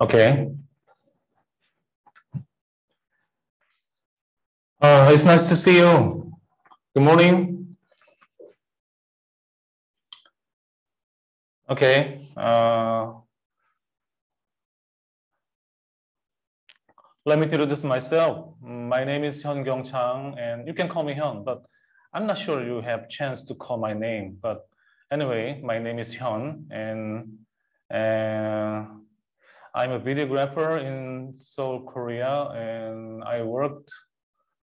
Okay. It's nice to see you. Good morning. Okay. Let me introduce myself. My name is Hyun-kyung Chang, and you can call me Hyun, but I'm not sure you have chance to call my name. But anyway, my name is Hyun, and I'm a videographer in Seoul, Korea, and I worked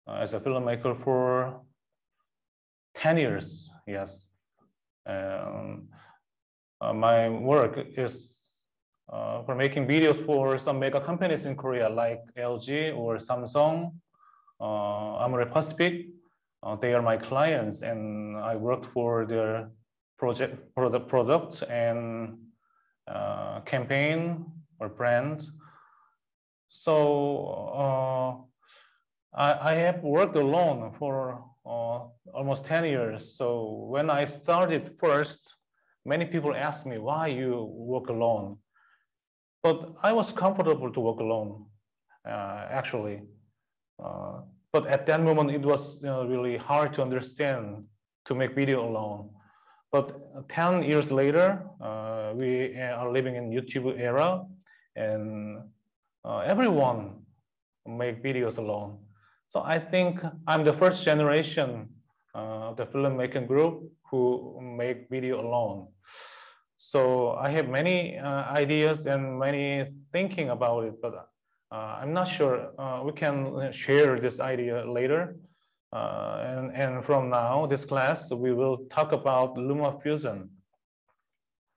as a filmmaker for 10 years, yes. My work is for making videos for some mega companies in Korea like LG or Samsung, Amore Pacific. They are my clients, and I worked for their products and campaign or brand. So I have worked alone for almost 10 years. So when I started first, many people asked me why you work alone. But I was comfortable to work alone, actually. But at that moment, it was really hard to understand to make video alone. But 10 years later, we are living in YouTube era, and everyone make videos alone. So I think I'm the first generation of the filmmaking group who make video alone. So I have many ideas and many thinking about it, but I'm not sure. We can share this idea later. And from now, this class, we will talk about LumaFusion.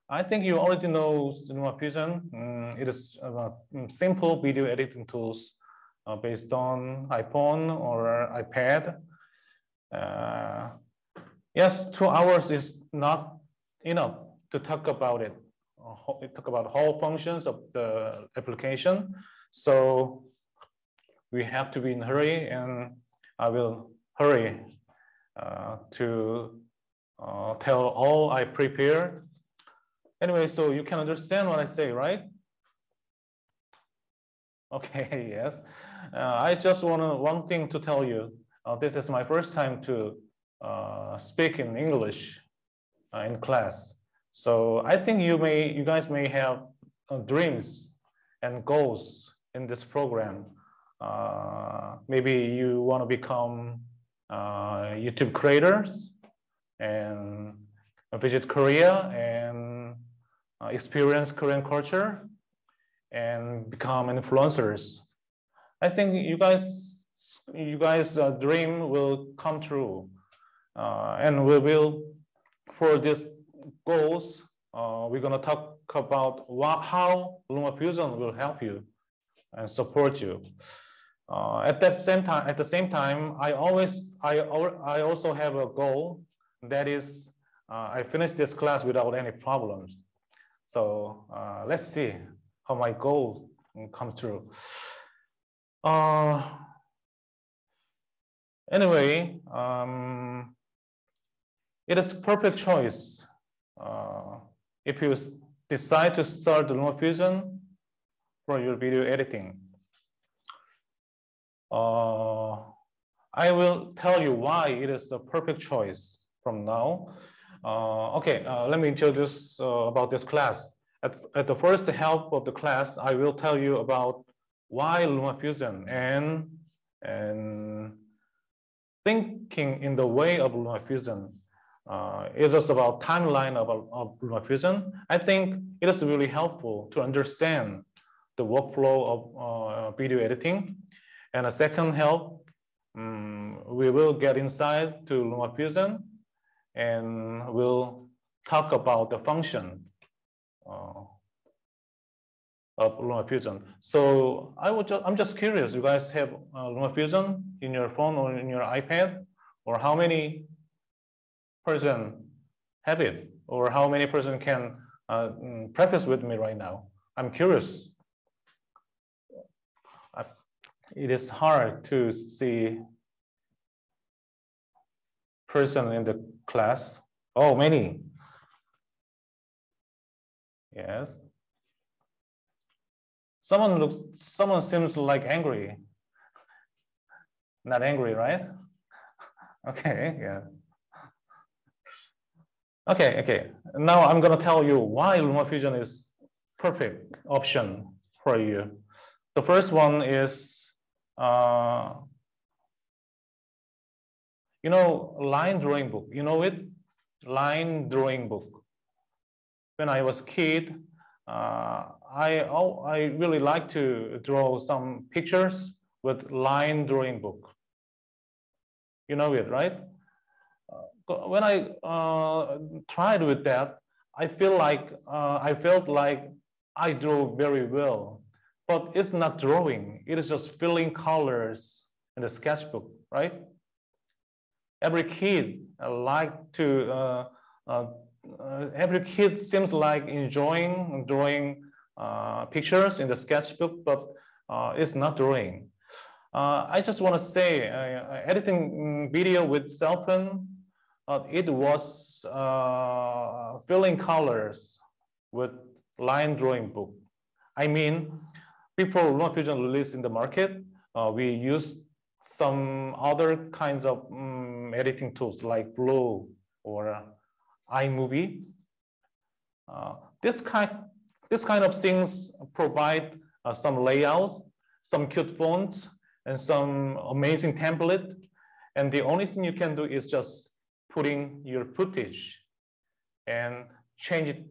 I think you already know LumaFusion. It is simple video editing tools based on iPhone or iPad. Yes, 2 hours is not enough to talk about it, talk about whole functions of the application. So we have to be in a hurry, and I will hurry to tell all I prepared. Anyway, so you can understand what I say, right? Okay, yes. I just want one thing to tell you. This is my first time to speak in English in class. So I think you guys may have dreams and goals in this program. Maybe you want to become YouTube creators and visit Korea and experience Korean culture and become influencers. I think you guys' dream will come true, and we will, for these goals, we're gonna talk about how LumaFusion will help you and support you. At the same time, I also have a goal, that is, I finish this class without any problems. So let's see how my goal come true. Anyway, it is perfect choice if you decide to start the LumaFusion for your video editing. I will tell you why it is a perfect choice from now. Okay, let me introduce about this class. At the first half of the class, I will tell you about why LumaFusion and thinking in the way of LumaFusion. It is about timeline of LumaFusion. I think it is really helpful to understand the workflow of video editing. And a second help, we will get inside to LumaFusion, and we'll talk about the function of LumaFusion. So I'm just curious, you guys have LumaFusion in your phone or in your iPad, or how many person have it, or how many person can practice with me right now? I'm curious. It is hard to see person in the class. Oh, many. Yes. someone seems like angry. Not angry, right? Okay, yeah. Okay. Now I'm gonna tell you why LumaFusion is perfect option for you. The first one is, line drawing book. You know it? Line drawing book. When I was a kid, I really like to draw some pictures with line drawing book. You know it, right? When I tried with that, I felt like I drew very well, but it's not drawing. It is just filling colors in the sketchbook, right? Every kid every kid seems like enjoying drawing pictures in the sketchbook, but it's not drawing. I just want to say, editing video with cell phone, it was filling colors with line drawing book. I mean, before LumaFusion released in the market, we used some other kinds of editing tools like Blue or iMovie. This kind of things provide some layouts, some cute fonts, and some amazing template. And the only thing you can do is just putting your footage and change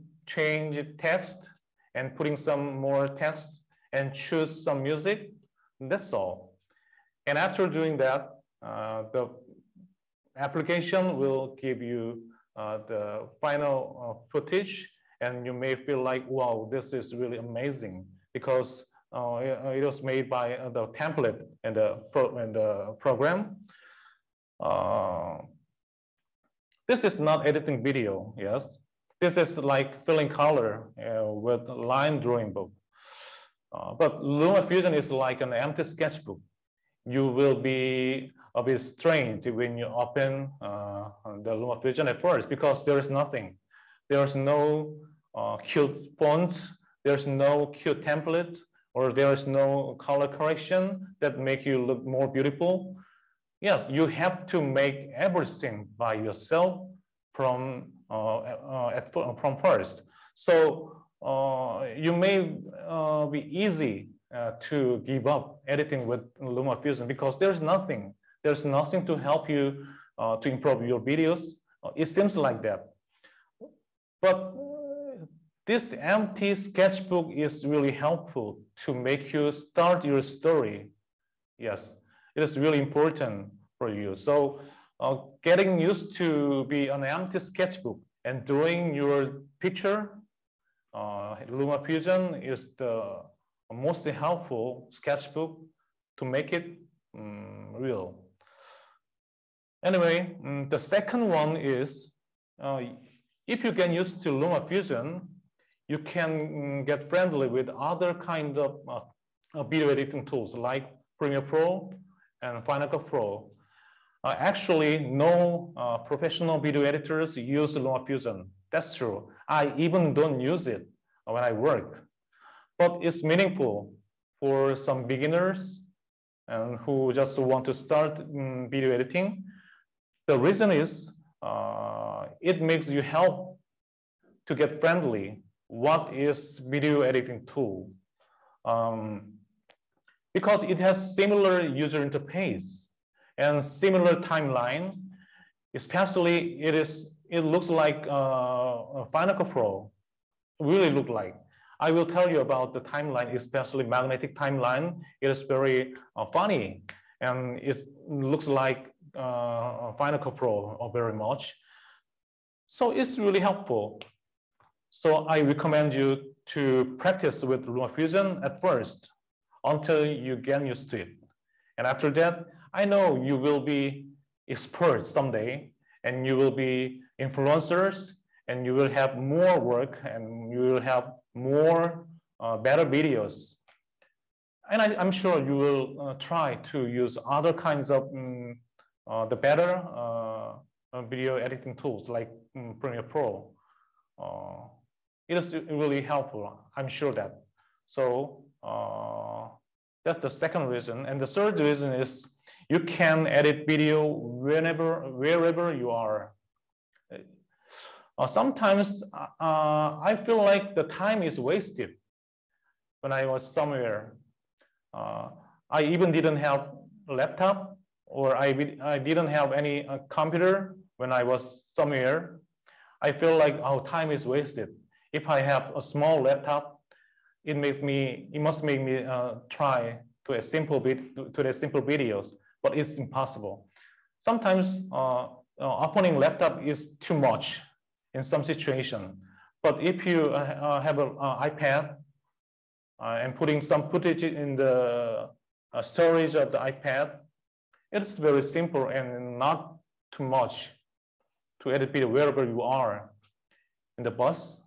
text and putting some more text and choose some music. That's all. And after doing that, the application will give you the final footage, and you may feel like, wow, this is really amazing, because it was made by the template and the program. This is not editing video, yes. This is like filling color with line drawing book. But LumaFusion is like an empty sketchbook. You will be a bit strange when you open the LumaFusion at first, because there is nothing. There's no cute fonts, there's no cute template, or there is no color correction that make you look more beautiful. Yes, you have to make everything by yourself from first. So you may be easy to give up editing with LumaFusion, because there's nothing to help you to improve your videos. It seems like that. But this empty sketchbook is really helpful to make you start your story. Yes, it is really important for you. So getting used to be an empty sketchbook and drawing your picture, LumaFusion is the most helpful sketchbook to make it real. Anyway, the second one is, if you get used to LumaFusion, you can get friendly with other kind of video editing tools like Premiere Pro and Final Cut Pro. Actually, no professional video editors use LumaFusion. That's true. I even don't use it when I work. But it's meaningful for some beginners and who just want to start video editing. The reason is it makes you help to get friendly. What is video editing tool? Because it has similar user interface and similar timeline. Especially it looks like Final Cut Pro. Really look like. I will tell you about the timeline, especially magnetic timeline. It is very funny, and it looks like Final Cut Pro very much. So it's really helpful. So I recommend you to practice with LumaFusion at first until you get used to it. And after that, I know you will be experts someday, and you will be influencers, and you will have more work, and you will have more better videos. And I'm sure you will try to use other kinds of the better video editing tools like Premiere Pro. It is really helpful, I'm sure that. So That's the second reason. And the third reason is you can edit video wherever you are. Sometimes I feel like the time is wasted when I was somewhere. I even didn't have a laptop, or I didn't have any computer when I was somewhere. I feel like our time is wasted. If I have a small laptop, it must make me try to the simple videos, but it's impossible. Sometimes opening laptop is too much in some situation. But if you have an iPad and putting some footage in the storage of the iPad, it's very simple and not too much to edit video wherever you are, in the bus,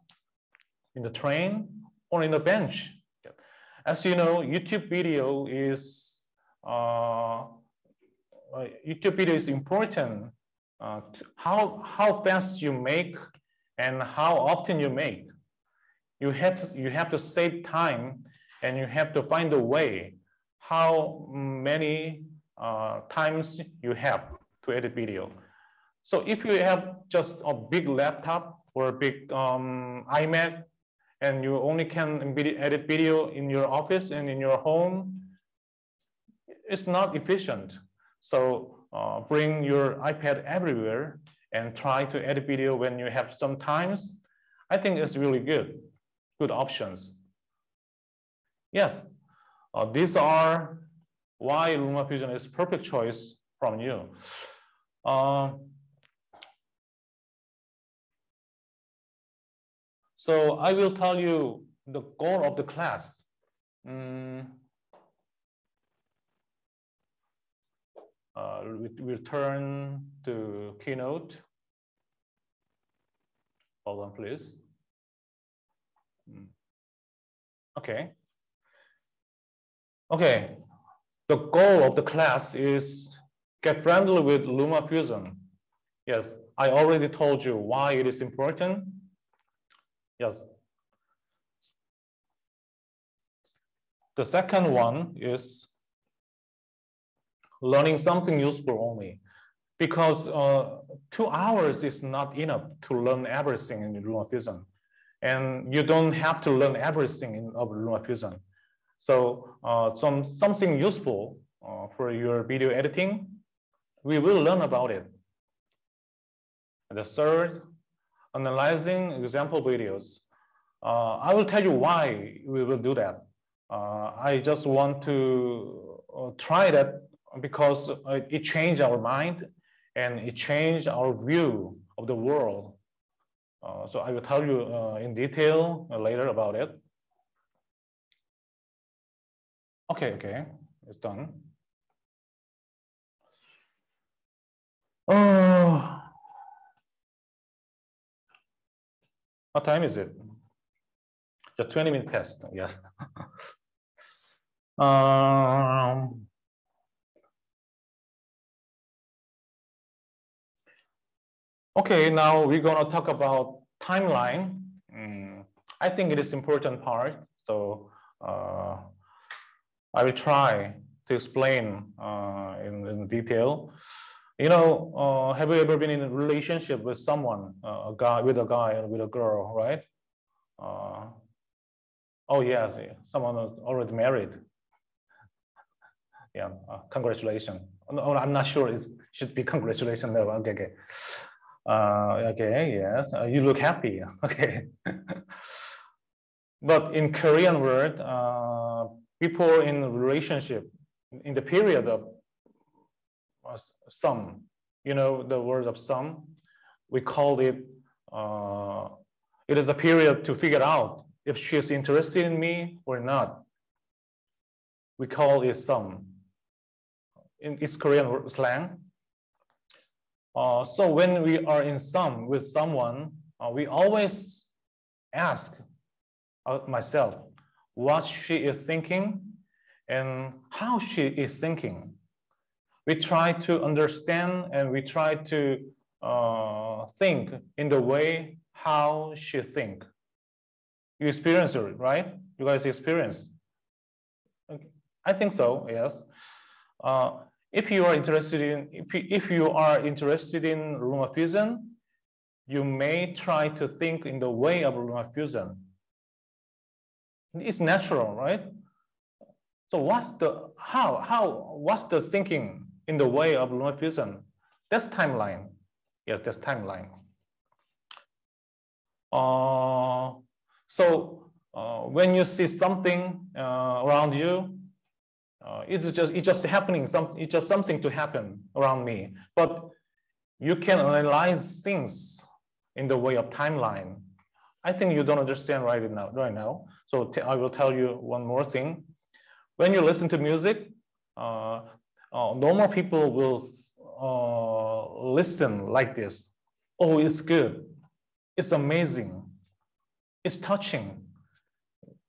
in the train, or in the bench. As you know, YouTube video is important. How fast you make and how often you make. You have to save time, and you have to find a way how many times you have to edit video. So if you have just a big laptop or a big iMac, and you only can edit video in your office and in your home, it's not efficient. So bring your iPad everywhere and try to edit video when you have some times. I think it's really good options. Yes, these are why LumaFusion is perfect choice from you. So I will tell you the goal of the class. We'll turn to Keynote. Hold on, please. Okay. Okay. The goal of the class is get friendly with LumaFusion. Yes, I already told you why it is important. Yes. The second one is learning something useful only, because 2 hours is not enough to learn everything in LumaFusion, and you don't have to learn everything in LumaFusion. So something useful for your video editing, we will learn about it. And the third, analyzing example videos. I will tell you why we will do that. I just want to try that because it changed our mind and it changed our view of the world. So I will tell you in detail later about it. Okay, it's done. What time is it? Just 20 minutes past, yes. Okay, now we're gonna talk about timeline. I think it is important part, so I will try to explain in detail. You know, have you ever been in a relationship with someone, a guy and with a girl, right? Oh yes, someone is already married. Yeah, congratulations. No, I'm not sure it should be congratulations. No, okay. Okay, yes, you look happy. Okay. But in Korean word, people in a relationship in the period of sum, you know the word of sum, we call it, it is a period to figure out if she is interested in me or not. We call it sum. It's Korean slang. So when we are in sum with someone, we always ask myself what she is thinking and how she is thinking. We try to understand and we try to think in the way how she think. You experience it, right? You guys experience. Okay. I think so, yes. If you are interested in LumaFusion, you may try to think in the way of LumaFusion. It's natural, right? So what's the thinking in the way of LumaFusion? That's timeline. Yes, that's timeline. When you see something around you, it's just happening. It's just something to happen around me. But you can analyze things in the way of timeline. I think you don't understand right now. So I will tell you one more thing. When you listen to music, normal people will listen like this. Oh, it's good. It's amazing. It's touching.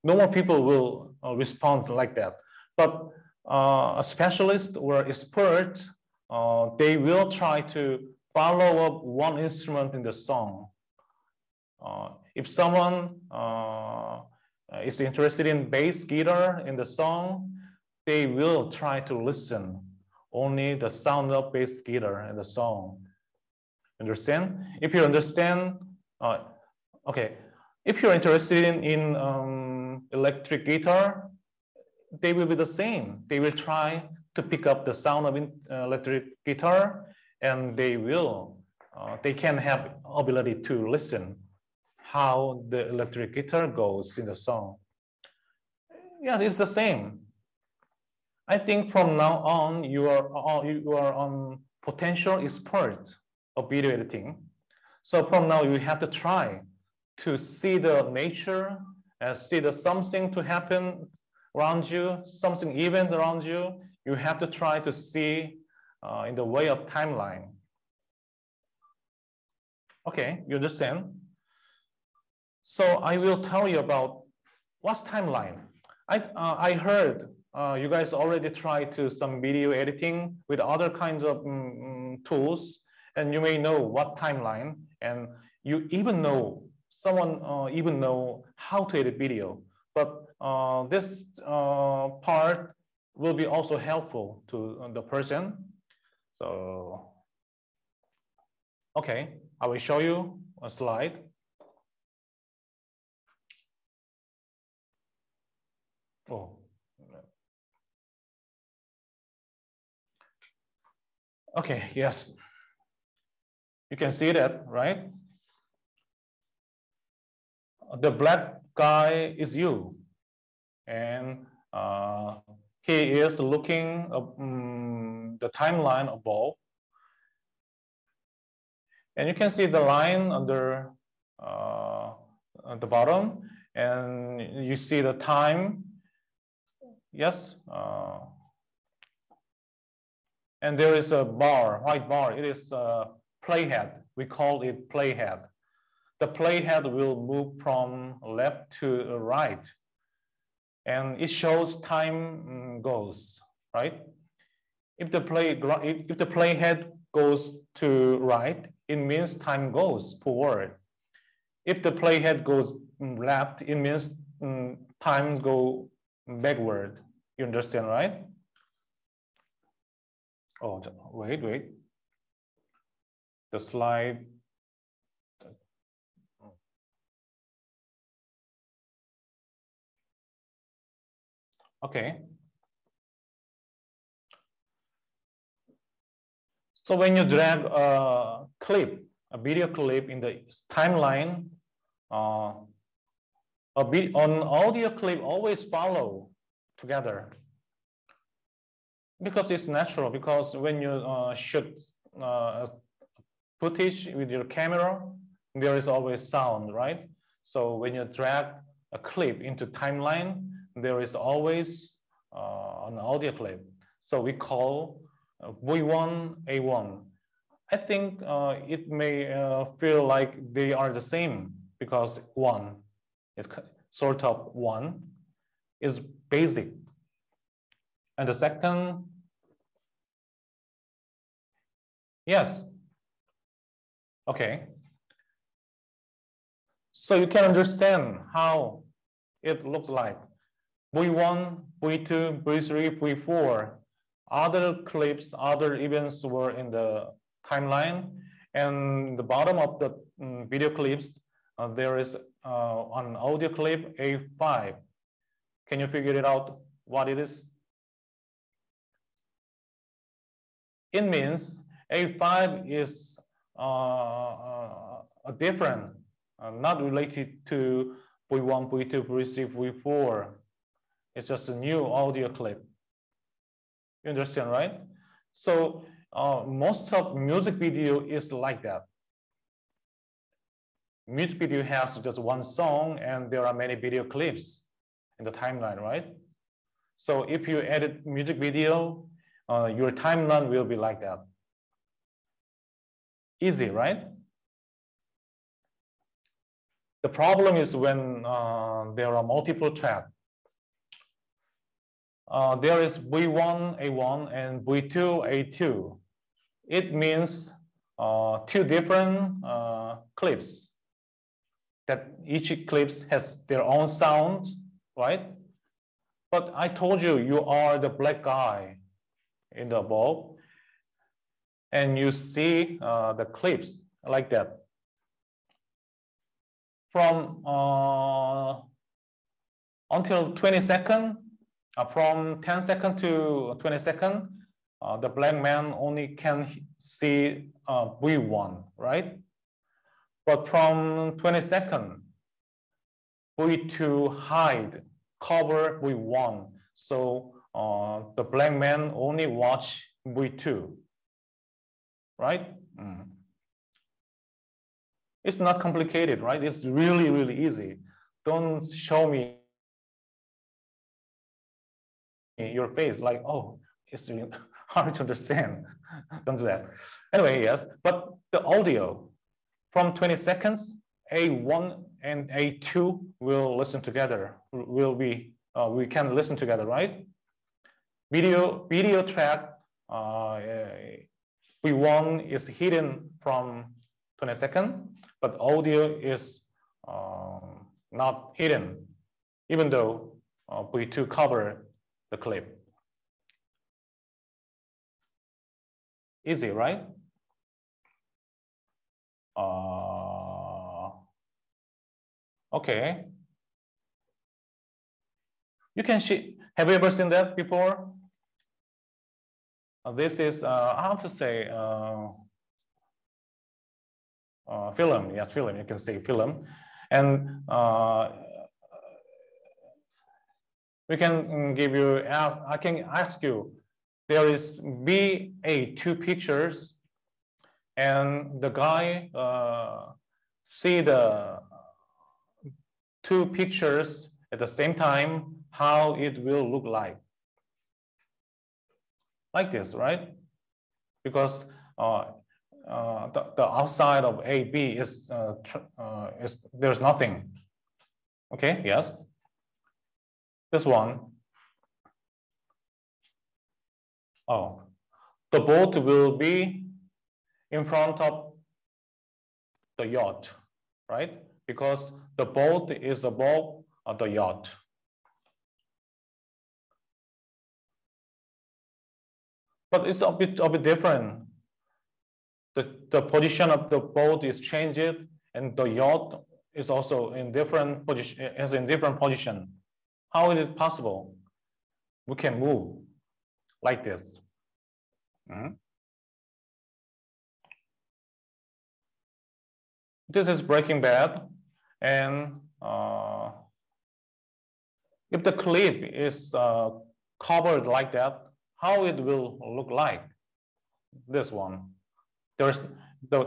Normal people will respond like that. But a specialist or expert, they will try to follow up one instrument in the song. If someone is interested in bass guitar in the song, they will try to listen only the sound of bass guitar in the song. Understand? If you understand, okay. If you're interested in electric guitar, they will be the same. They will try to pick up the sound of electric guitar, and they can have ability to listen how the electric guitar goes in the song. Yeah, it's the same. I think from now on, you are on potential expert of video editing. So from now, you have to try to see the nature and see the something to happen around you, something event around you. You have to try to see in the way of timeline. Okay, you understand? So I will tell you about what's timeline. I heard you guys already tried to some video editing with other kinds of tools, and you may know what timeline, and you even know even know how to edit video. But this part will be also helpful to the person. So, okay, I will show you a slide. Oh. Okay, yes. You can see that, right? The black guy is you. And he is looking the timeline above. And you can see the line under at the bottom. And you see the time. Yes. And there is a bar, white bar. It is a playhead. We call it playhead. The playhead will move from left to right. And it shows time goes, right? If the playhead goes to right, it means time goes forward. If the playhead goes left, it means time go backward. You understand, right? Oh, wait. The slide. Okay. So when you drag a video clip in the timeline, an audio clip always follow together. Because it's natural, because when you shoot footage with your camera, there is always sound, right? So when you drag a clip into timeline, there is always an audio clip. So we call V1, A1. I think it may feel like they are the same because one, it's sort of one, is basic. And the second, yes. Okay. So you can understand how it looks like. V1, V2, V3, V4. Other clips, other events were in the timeline. And the bottom of the video clips, there is an audio clip A5. Can you figure it out what it is? It means A5 is a different, not related to V1, V2, V3, V4. It's just a new audio clip. You understand, right? So most of music video is like that. Music video has just one song and there are many video clips in the timeline, right? So if you edit music video, your timeline will be like that. Easy, right? The problem is when there are multiple tracks. There is V1, A1 and V2, A2. It means two different clips that each clip has their own sound, right? But I told you, you are the black guy in the above and you see the clips like that. From until 20 seconds, from 10 seconds to 20 seconds, the black man only can see V1, right? But from 20 seconds, V2 hide, cover V1. So the black man only watch V2, right? It's not complicated, right? It's really, really easy. Don't show me your face like, oh, it's really hard to understand. Don't do that. Anyway, yes, but the audio from 20 seconds, A1 and A2 will listen together. We can listen together, right? Video track V1 is hidden from 20 seconds, but audio is not hidden, even though V2 cover the clip. Easy, right? Okay. You can see, have you ever seen that before? This is, how to say, film, yes, film, you can say film. And we can give you, I can ask you, there is two pictures and the guy see the two pictures at the same time, how it will look like this, right? Because the outside of AB is there's nothing. Okay, yes. This one. Oh, the boat will be in front of the yacht, right? Because the boat is above the yacht. But it's a bit different. The position of the boat is changed, and the yacht is also in different position. How is it possible? We can move like this. This is Breaking Bad, and if the clip is covered like that, how it will look like? This one. There's the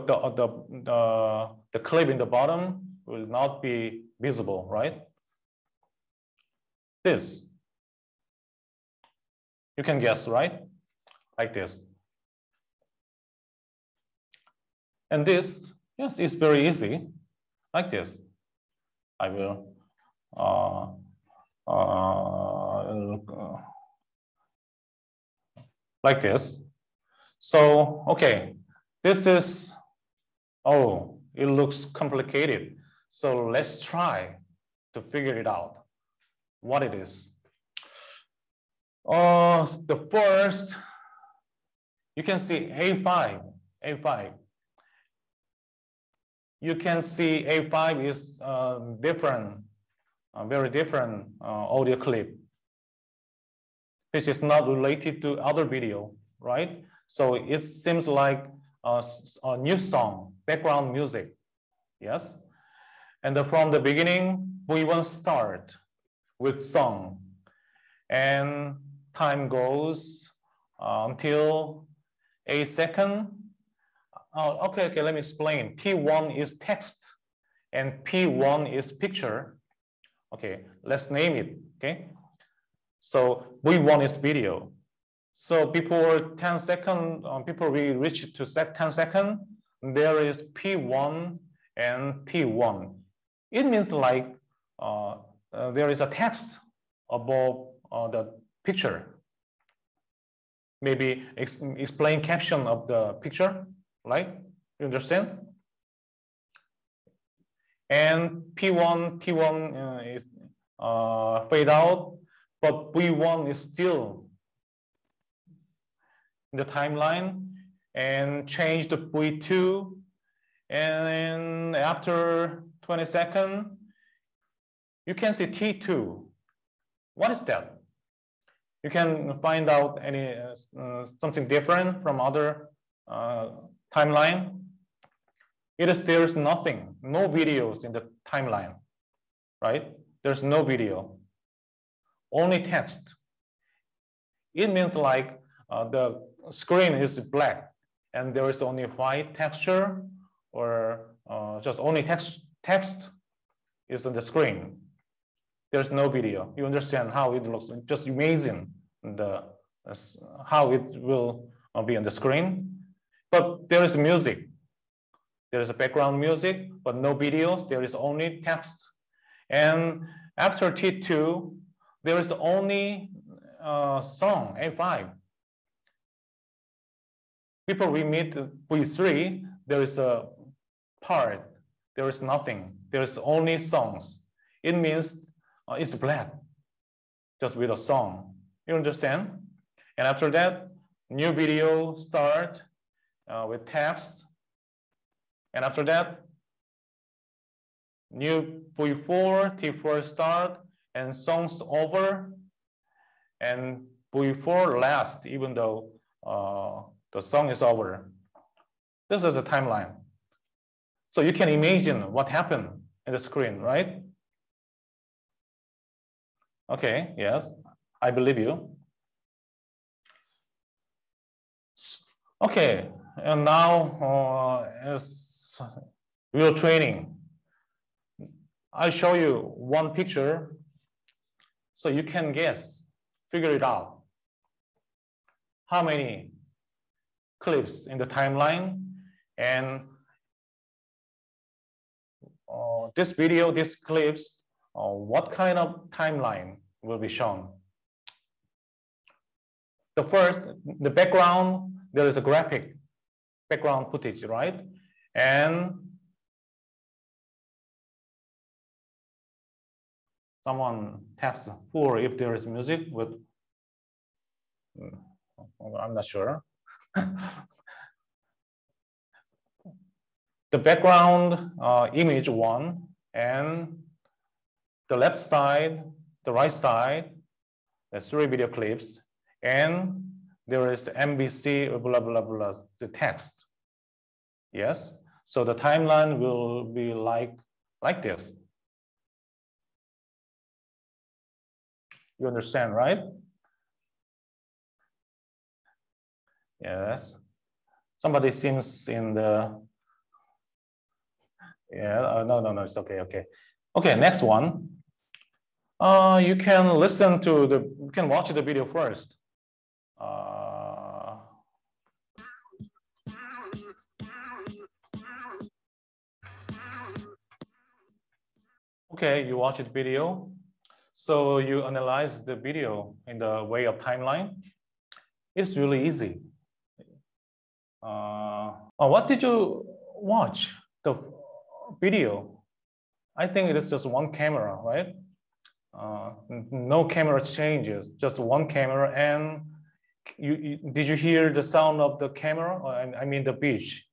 clip in the bottom will not be visible, right? This. You can guess, right? Like this. And this, yes, it's very easy. Like this. I will like this. So, okay, this is, oh, it looks complicated. So let's try to figure it out, what it is. The first, you can see A5. You can see A5 is different, very different audio clip, which is not related to other video, right? So it seems like a new song, background music, yes? And from the beginning, we want to start with song, and time goes until 8 seconds. Okay, let me explain. T1 is text and P1 is picture. Okay, let's name it, okay? So V1 is video. So before 10 seconds, before we reach to 10 seconds, there is P1 and T1. It means like there is a text above the picture. Maybe explain caption of the picture, right? You understand? And P1, T1 is fade out, but V1 is still in the timeline, and change to V2. And after 20 seconds, you can see T2. What is that? You can find out any something different from other timeline. There's nothing, no videos in the timeline, right? There's no video, only text. It means like the screen is black and there is only white texture, or just only text is on the screen. There's no video. You understand how it looks. Just imagine how it will be on the screen. But there is music. There is a background music, but no videos. There is only text. And after T2, there is only song, A5. Before we meet V3, there is a part. There is nothing. There is only songs. It means it's black, just with a song. You understand? And after that, new video start with text. And after that, new V4, T4 start, and songs over. And V4 last, even though the song is over. This is the timeline. So you can imagine what happened in the screen, right? Okay, yes, I believe you. Okay, and now as real training, I'll show you one picture so you can guess, figure it out. How many clips in the timeline, and this video, these clips, what kind of timeline will be shown? The first, the background, there is a graphic background footage, right? And someone text for if there is music with, I'm not sure. The background image one, and the left side, the right side, there's 3 video clips, and there is MBC, blah, blah, blah, the text. Yes, so the timeline will be like this. You understand, right? Yes. Somebody seems in the, yeah, no, it's okay, okay. Okay, next one. You can listen to you can watch the video first. Okay, you watch the video. So you analyze the video in the way of timeline. It's really easy. What did you watch? The video? I think it is just one camera, right? no camera changes, just one camera. And did you hear the sound of the camera? I mean the beach.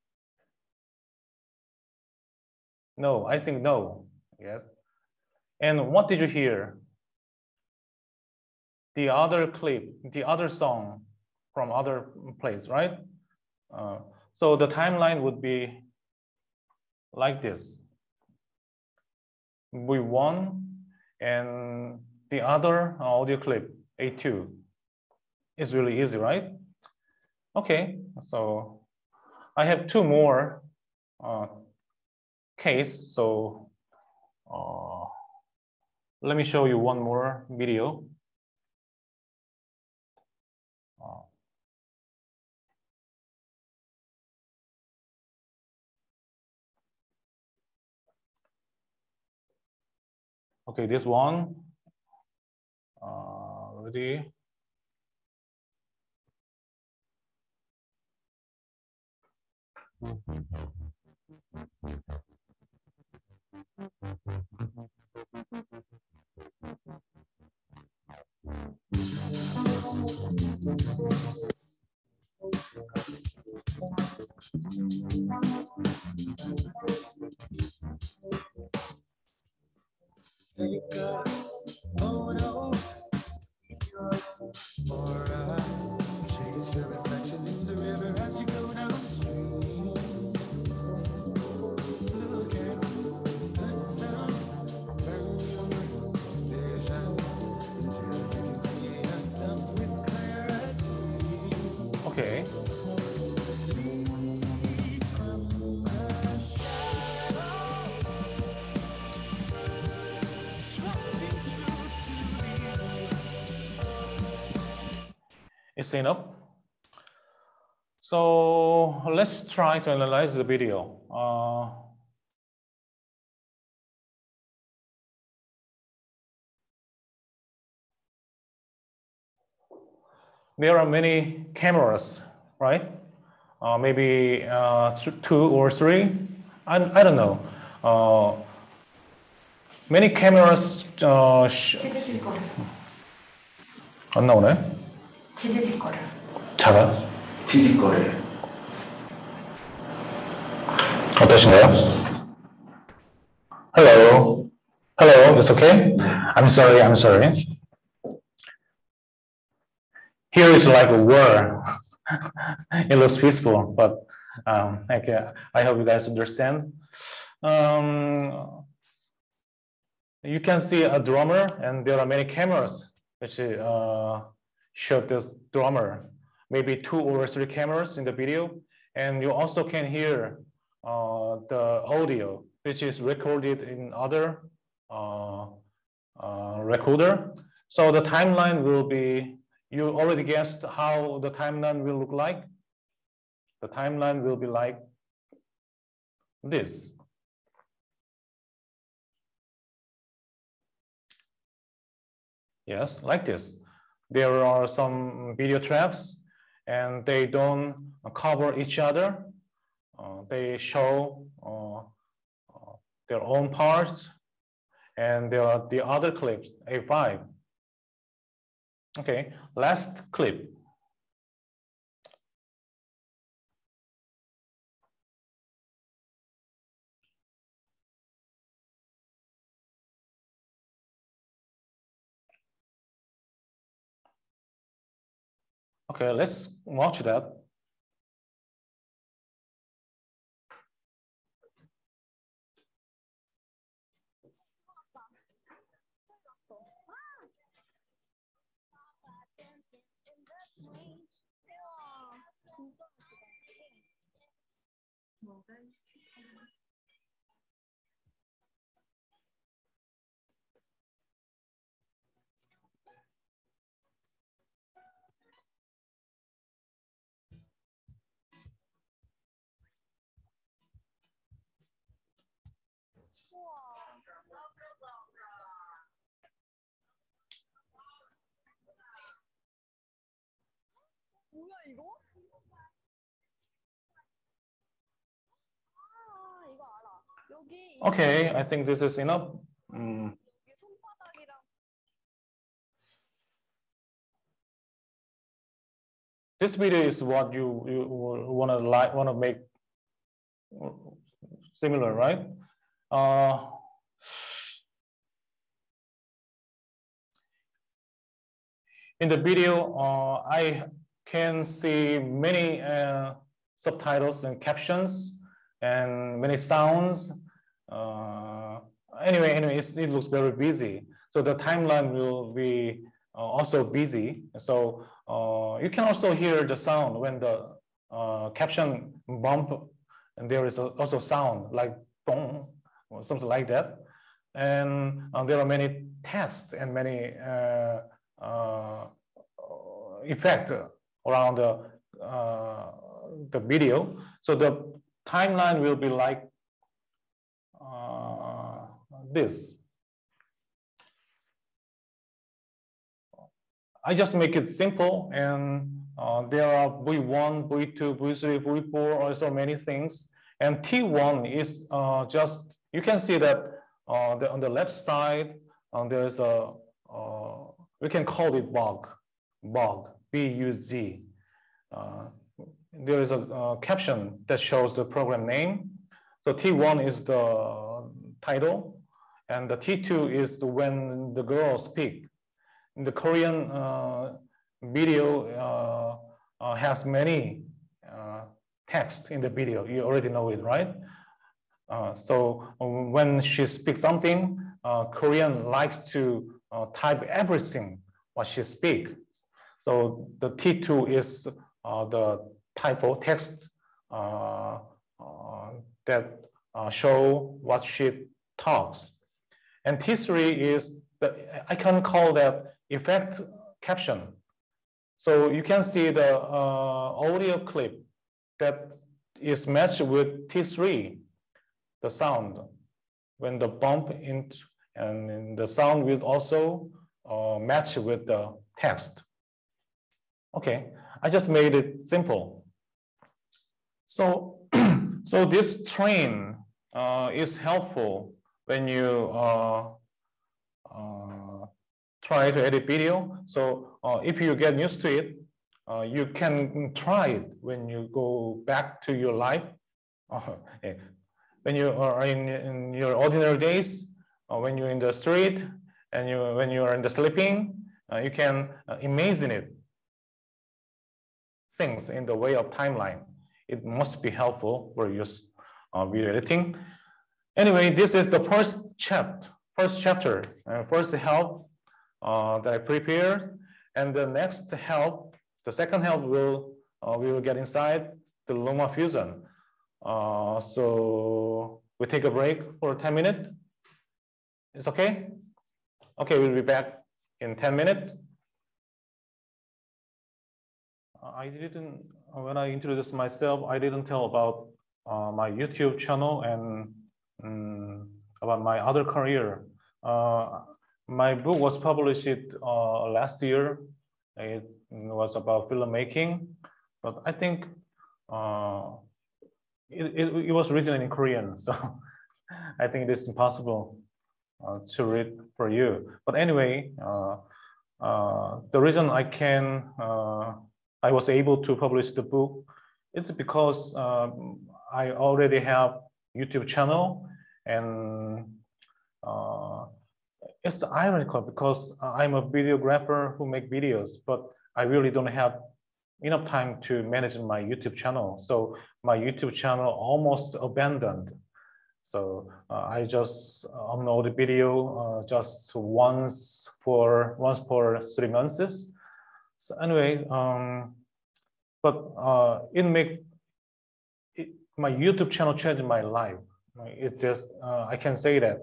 No, I think no. Yes. And what did you hear? The other clip, the other song from other place, right? So the timeline would be like this. V1 and the other audio clip, A2. It's really easy, right? Okay, so I have two more case. So let me show you one more video. Okay, this one. Ready? Okay. It's enough. So let's try to analyze the video. There are many cameras, right? Maybe two or three. I don't know. Many cameras. 안 나오네. 지지직거려. 작아. 지직거려. 어떠신가요? Hello. Hello. It's okay. I'm sorry. I'm sorry. Here is like a war. It looks peaceful, but I hope you guys understand. You can see a drummer, and there are many cameras which show this drummer. Maybe two or three cameras in the video, and you also can hear the audio, which is recorded in other recorder. So the timeline will be. You already guessed how the timeline will look like. The timeline will be like this. Yes, like this. There are some video tracks and they don't cover each other. They show their own parts, and there are the other clips, A5. Okay, last clip. Okay, let's watch that. 뭐야 이거? 아 이거 알아. 여기 Okay, I think this is enough. 여기 손바닥이랑 this video is what you want to make similar, right? In the video, I can see many subtitles and captions and many sounds. Anyway, it looks very busy. So the timeline will be also busy. So you can also hear the sound when the caption bump, and there is also sound like boom or something like that. And there are many texts and many effect around the video. So the timeline will be like this. I just make it simple, and there are V1, V2, V3, V4, also many things. And T1 is just, you can see that on the left side, there is a, we can call it bug, B-U-G. There is a caption that shows the program name. So T1 is the title, and the T2 is when the girl speaks. In the Korean video has many text in the video. You already know it, right? So when she speaks something, Korean likes to type everything what she speaks. So the T2 is the typo text that show what she talks. And T3 is I can call that effect caption. So you can see the audio clip that is matched with T3, the sound, when the bump into, and the sound will also match with the text. Okay, I just made it simple. So, so this train is helpful when you try to edit video. So if you get used to it, you can try it when you go back to your life. When you are in your ordinary days, when you're in the street, and when you are in the sleeping, you can imagine it. Things in the way of timeline. It must be helpful for your video editing. Anyway, this is the first chapter, first help that I prepared, and the next help, the second help we will get inside the LumaFusion. So we take a break for 10 minutes. It's okay? Okay, we'll be back in 10 minutes. I didn't, when I introduced myself, I didn't tell about my YouTube channel and about my other career. My book was published last year. It was about filmmaking, but I think it was written in Korean, so I think it is impossible to read for you. But anyway, the reason I was able to publish the book, it's because I already have YouTube channel, and it's ironical because I'm a videographer who make videos, but I really don't have enough time to manage my YouTube channel. So my YouTube channel almost abandoned. So I just upload the video just once per 3 months. So anyway, but my YouTube channel changed my life. It just I can say that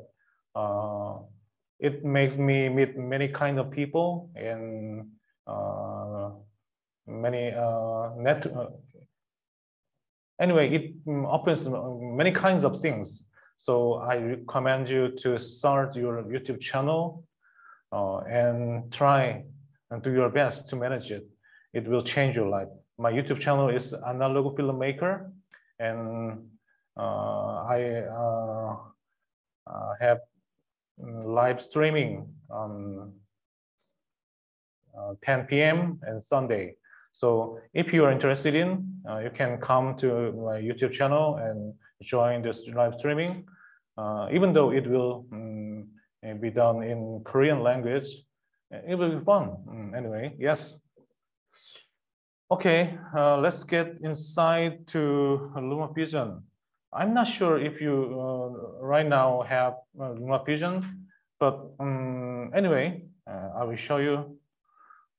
it makes me meet many kind of people and many anyway, it opens many kinds of things. So I recommend you to start your YouTube channel and try and do your best to manage it. It will change your life. My YouTube channel is Analog Filmmaker, and I have live streaming on 10 p.m. and Sunday. So if you are interested in, you can come to my YouTube channel and join this live streaming. Even though it will be done in Korean language, it will be fun. Anyway, yes. Okay, let's get inside to LumaFusion. I'm not sure if you right now have LumaFusion, but anyway, I will show you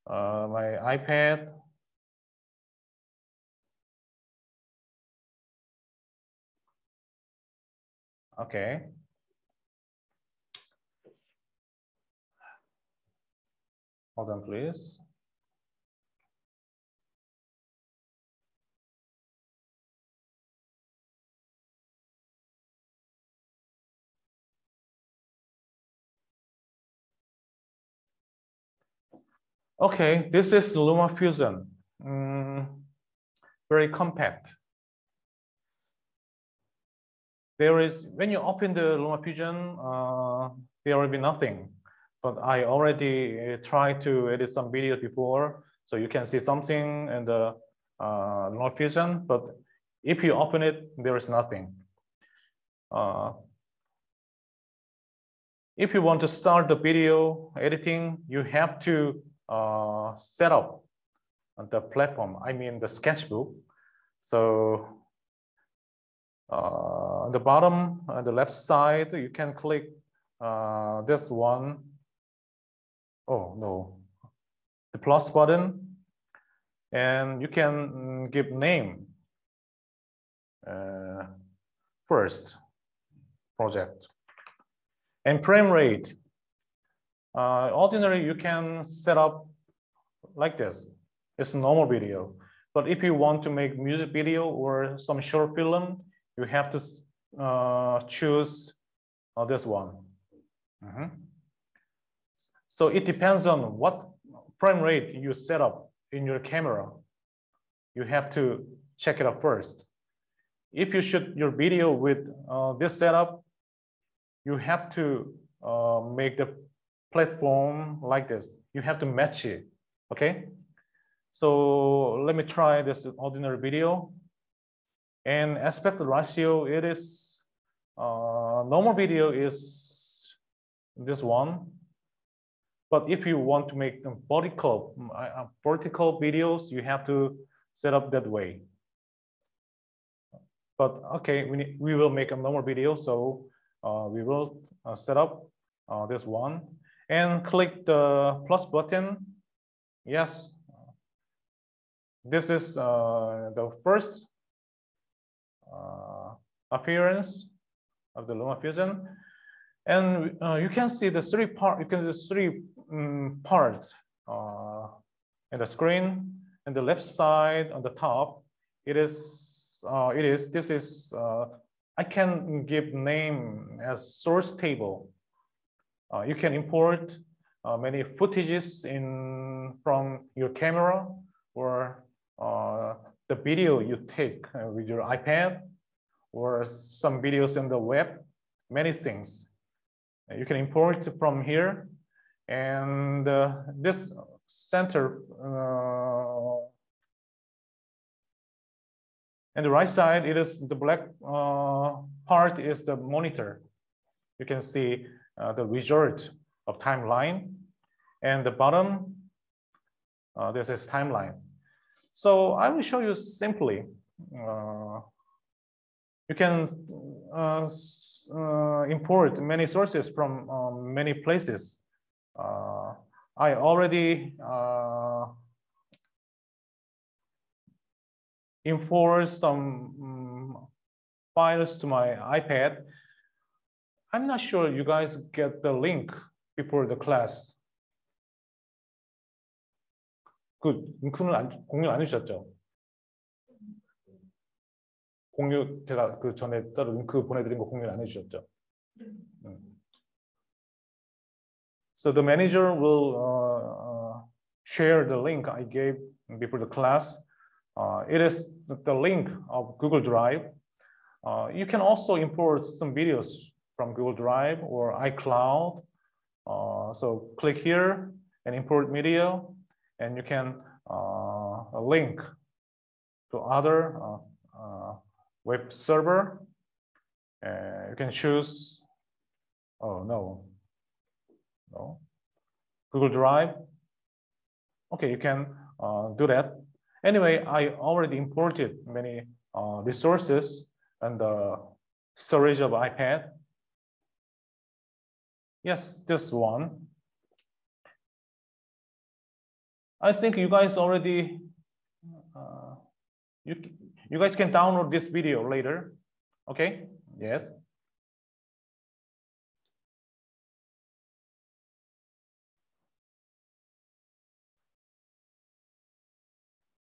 my iPad. Okay. Hold on, please. Okay, this is LumaFusion. Very compact. There is, when you open the LumaFusion, there will be nothing. But I already tried to edit some videos before, so you can see something in the LumaFusion. But if you open it, there is nothing. If you want to start the video editing, you have to set up the platform. I mean the sketchbook. So on the bottom, on the left side, you can click this one. Oh no, the plus button, and you can give name first project and frame rate. Ordinary, you can set up like this. It's a normal video. But if you want to make music video or some short film, you have to choose this one. So it depends on what frame rate you set up in your camera. You have to check it out first. If you shoot your video with this setup, you have to make the platform like this. You have to match it, okay? So let me try this ordinary video. And aspect ratio, it is, normal video is this one. But if you want to make them vertical videos, you have to set up that way. But okay, we will make a normal video, so we will set up this one and click the plus button. Yes, this is the first appearance of the LumaFusion, and you can see the three parts in the screen. And the left side on the top, I can give name as source table. You can import many footages from your camera or the video you take with your iPad or some videos in the web, many things. You can import from here, and this center and the right side, it is the black part is the monitor. You can see the result of timeline, and the bottom, this is timeline. So I will show you simply. You can import many sources from many places. I already import some files to my iPad. I'm not sure you guys get the link before the class. 그 링크는 공유 안 해주셨죠? 공유 제가 그 전에 따로 링크 보내드린 거 공유 안 해주셨죠? So the manager will share the link I gave before the class. It is the link of Google Drive. You can also import some videos from Google Drive or iCloud. So click here and import media, and you can a link to other web server. You can choose, oh no, Google Drive. Okay, you can do that. Anyway, I already imported many resources and the storage of iPad. Yes, this one. I think you guys already, you guys can download this video later. Okay, yes.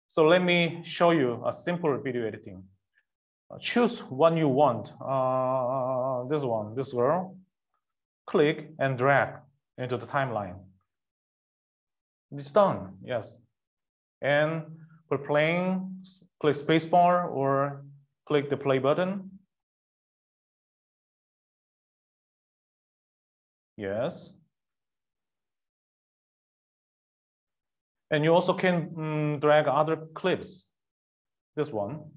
So let me show you a simple video editing. Choose one you want. This one, this girl. Click and drag into the timeline. It's done, yes. And for playing, click spacebar or click the play button. Yes. And you also can drag other clips. This one.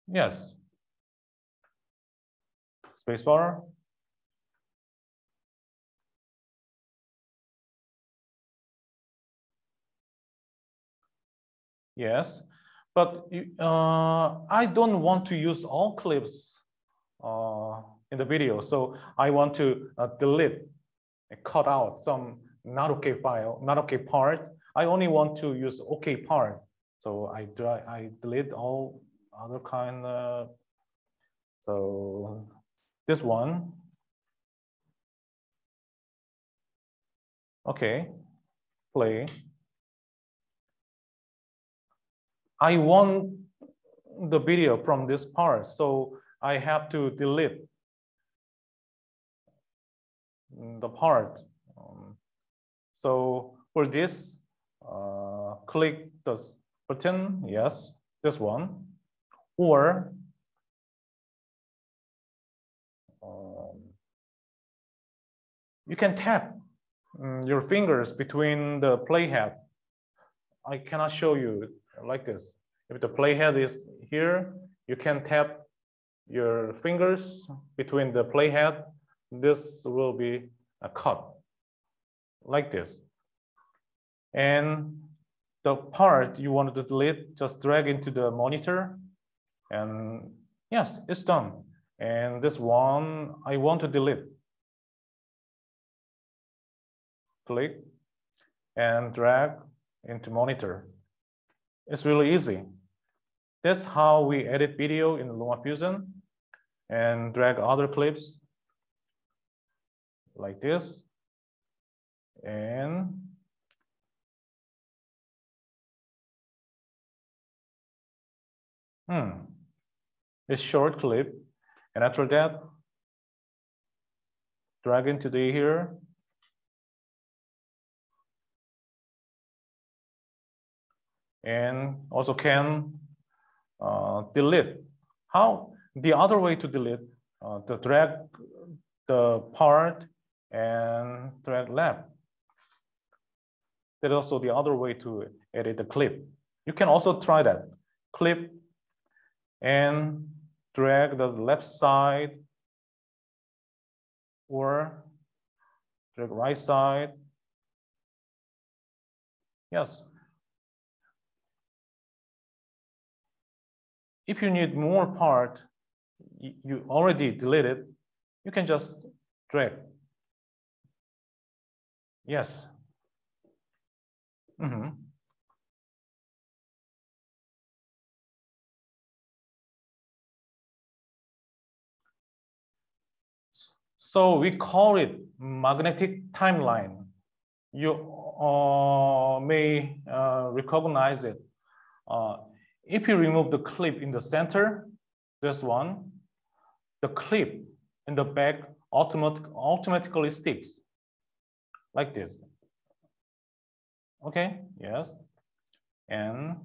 Yes. Spacebar. Yes, but I don't want to use all clips in the video, so I want to delete and cut out some not okay file, not okay part. I only want to use okay part, so I delete all other kind of. So this one, okay, play. I want the video from this part, so I have to delete the part. So for this, click this button, yes, this one, or you can tap your fingers between the playhead. I cannot show you like this. If the playhead is here, you can tap your fingers between the playhead. This will be a cut like this. And the part you wanted to delete, just drag into the monitor. And yes, it's done. And this one, I want to delete. Click and drag into monitor. It's really easy. That's how we edit video in LumaFusion and drag other clips like this. And this short clip. And after that, drag into the here. And also can delete. How? The other way to delete, to drag the part and drag left. That's also the other way to edit the clip. You can also try that. Clip and drag the left side or drag right side. Yes. If you need more part, you already deleted, you can just drag. Yes. So we call it magnetic timeline. You may recognize it. If you remove the clip in the center, this one, the clip in the back automatically sticks like this. Okay, yes. And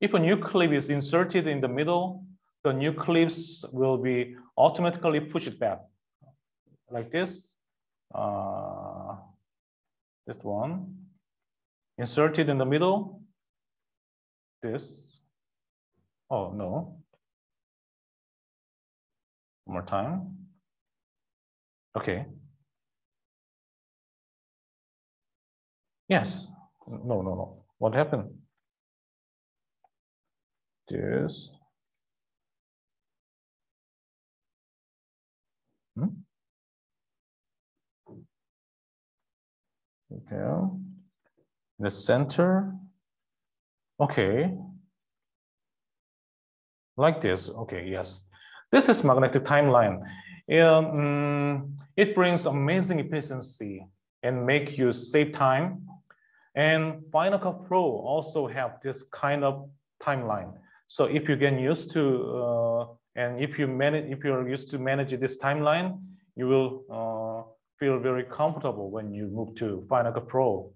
if a new clip is inserted in the middle, the new clips will be automatically pushed back like this. this one. Insert it in the middle. This. Oh, no. One more time. Okay. Yes. No. What happened? This. Okay. The center. Okay. Like this. Okay, yes. This is magnetic timeline. It brings amazing efficiency and make you save time. And Final Cut Pro also have this kind of timeline. So if you get used to and if you're used to manage this timeline, you will feel very comfortable when you move to Final Cut Pro.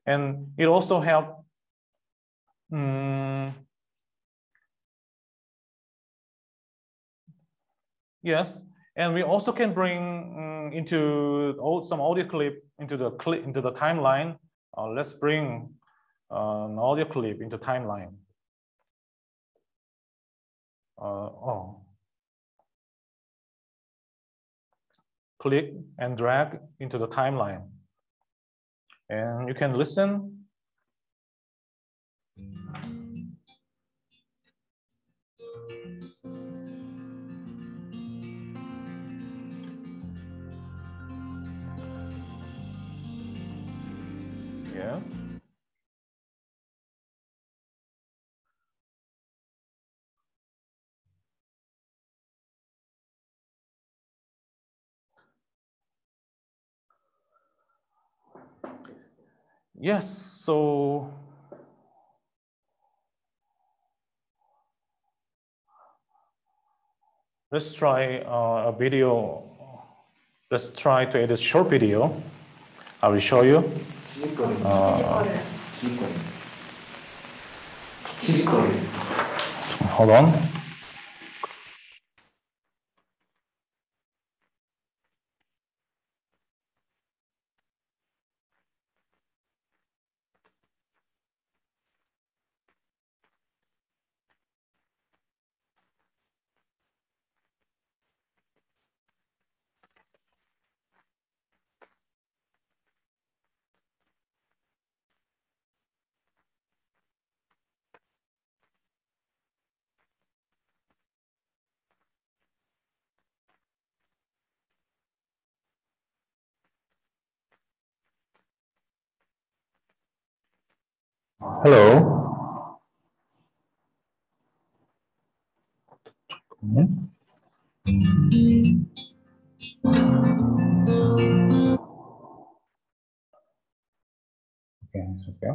And it also have yes, and we also can bring into some audio clip into the timeline. Let's bring an audio clip into timeline. Click and drag into the timeline, and you can listen. Yeah. Yes, so let's try a video. Let's try to edit short video. I will show you. Hold on. Hello. Okay, it's okay.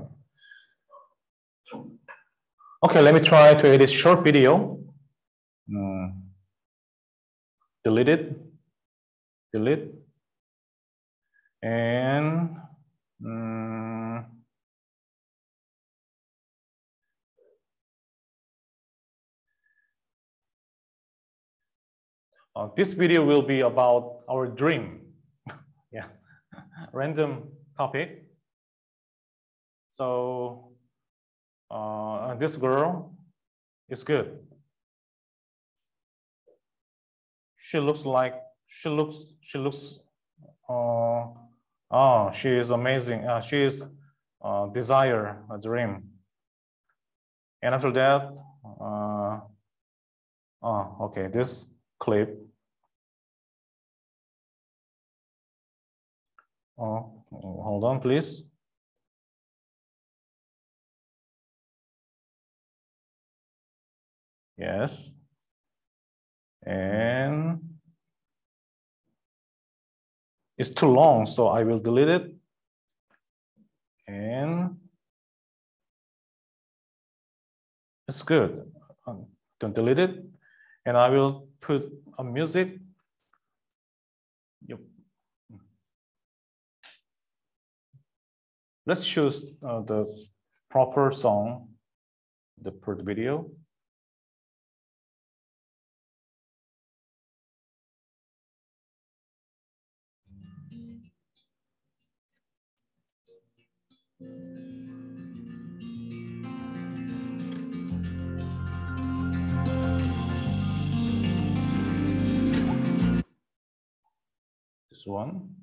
Okay, let me try to edit short video. Delete it. Delete. And this video will be about our dream. Yeah, random topic. So this girl is good. She looks she is amazing. She is desire, a dream. And after that, okay, this clip. Hold on, please. Yes. And it's too long, so I will delete it. And it's good. Don't delete it. And I will put a music. Yep. Let's choose the proper song for the video. This one.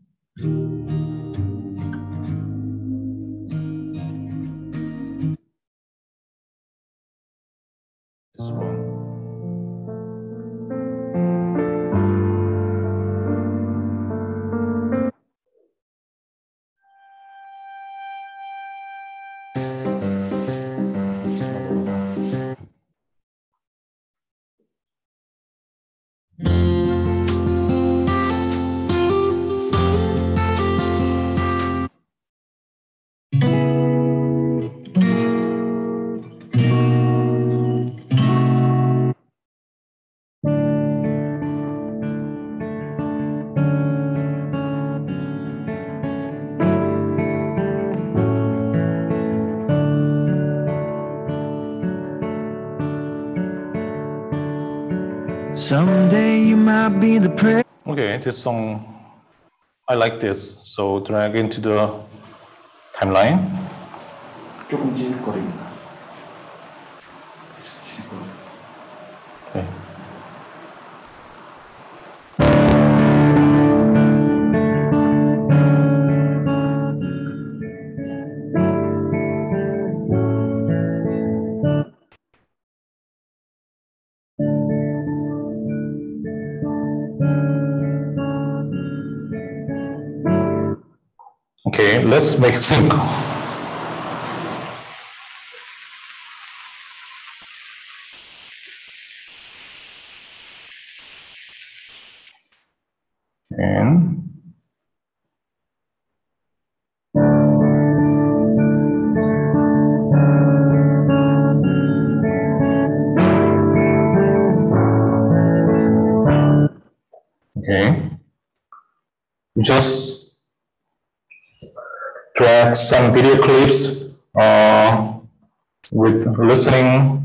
This one. Someday you might be the president. Okay, this song, I like this. So drag into the timeline. 조금 찌릿거립니다. Okay. Okay, let's make sync. And okay, just drag some video clips with listening.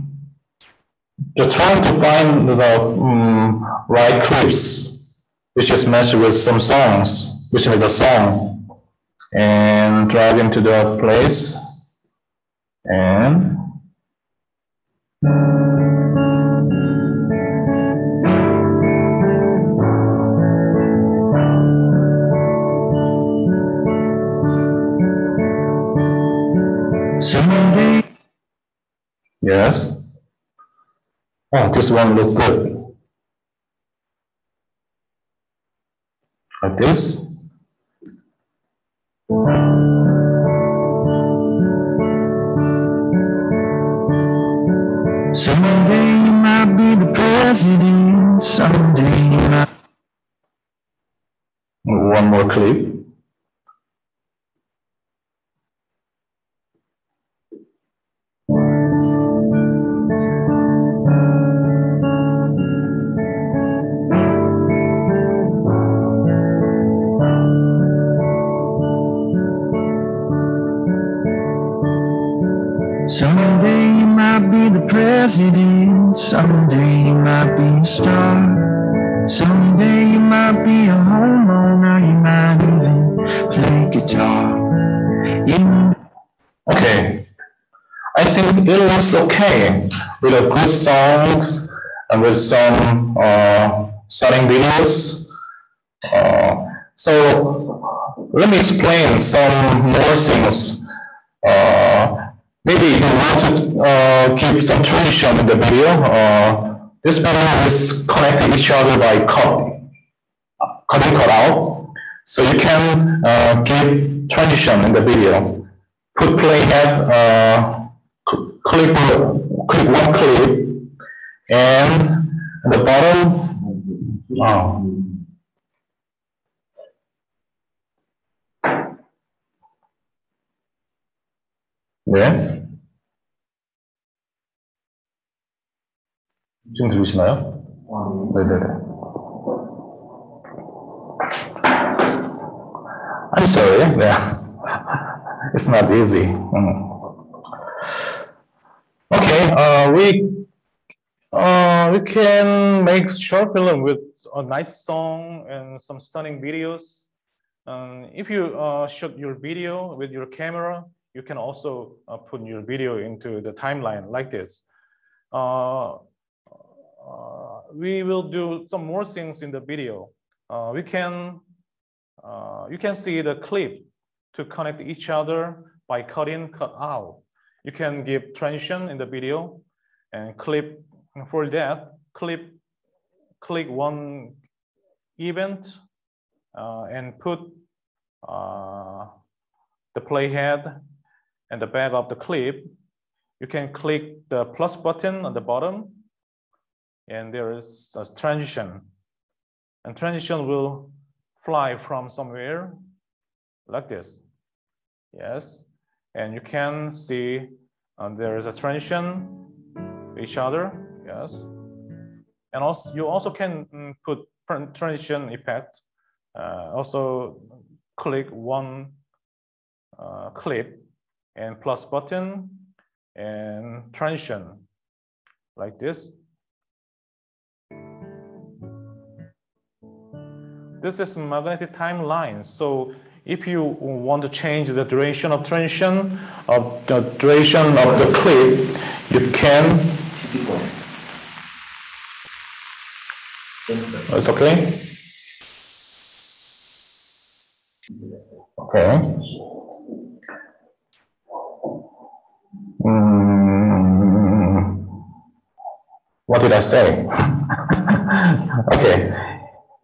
Just trying to find the right clips, which is matched with some songs, which is a song, and drag into the place. And Someday. yes. Oh, this one looks good. Like this. Someday you might be the president. Someday you might. One more clip. Someday you might be the president. Someday you might be a star. Someday you might be a homeowner. You might even play guitar. Okay. I think it looks okay with a good songs and with some starting videos. So let me explain some more things. Maybe you want to keep some transition in the video. This video is connecting each other by cut in, cut out. So you can give transition in the video. Put playhead, click one clip, and at the bottom, 네. 지금 들으시나요? 네네네. I'm sorry. Yeah. It's not easy. Okay. We can make short film with a nice song and some stunning videos. If you shoot your video with your camera, you can also put your video into the timeline like this. We will do some more things in the video. We can you can see the clip to connect each other by cut in, cut out. You can give transition in the video and clip. For that, click one event and put the playhead and the back of the clip. You can click the plus button on the bottom, and there is a transition. And transition will fly from somewhere like this. Yes, and you can see there is a transition each other. Yes, and also you also can put transition effect. Also click one clip and plus button and transition like this. This is magnetic timeline. So if you want to change the duration of transition, of the duration of the clip, you can. It's okay? Okay. What did I say? Okay.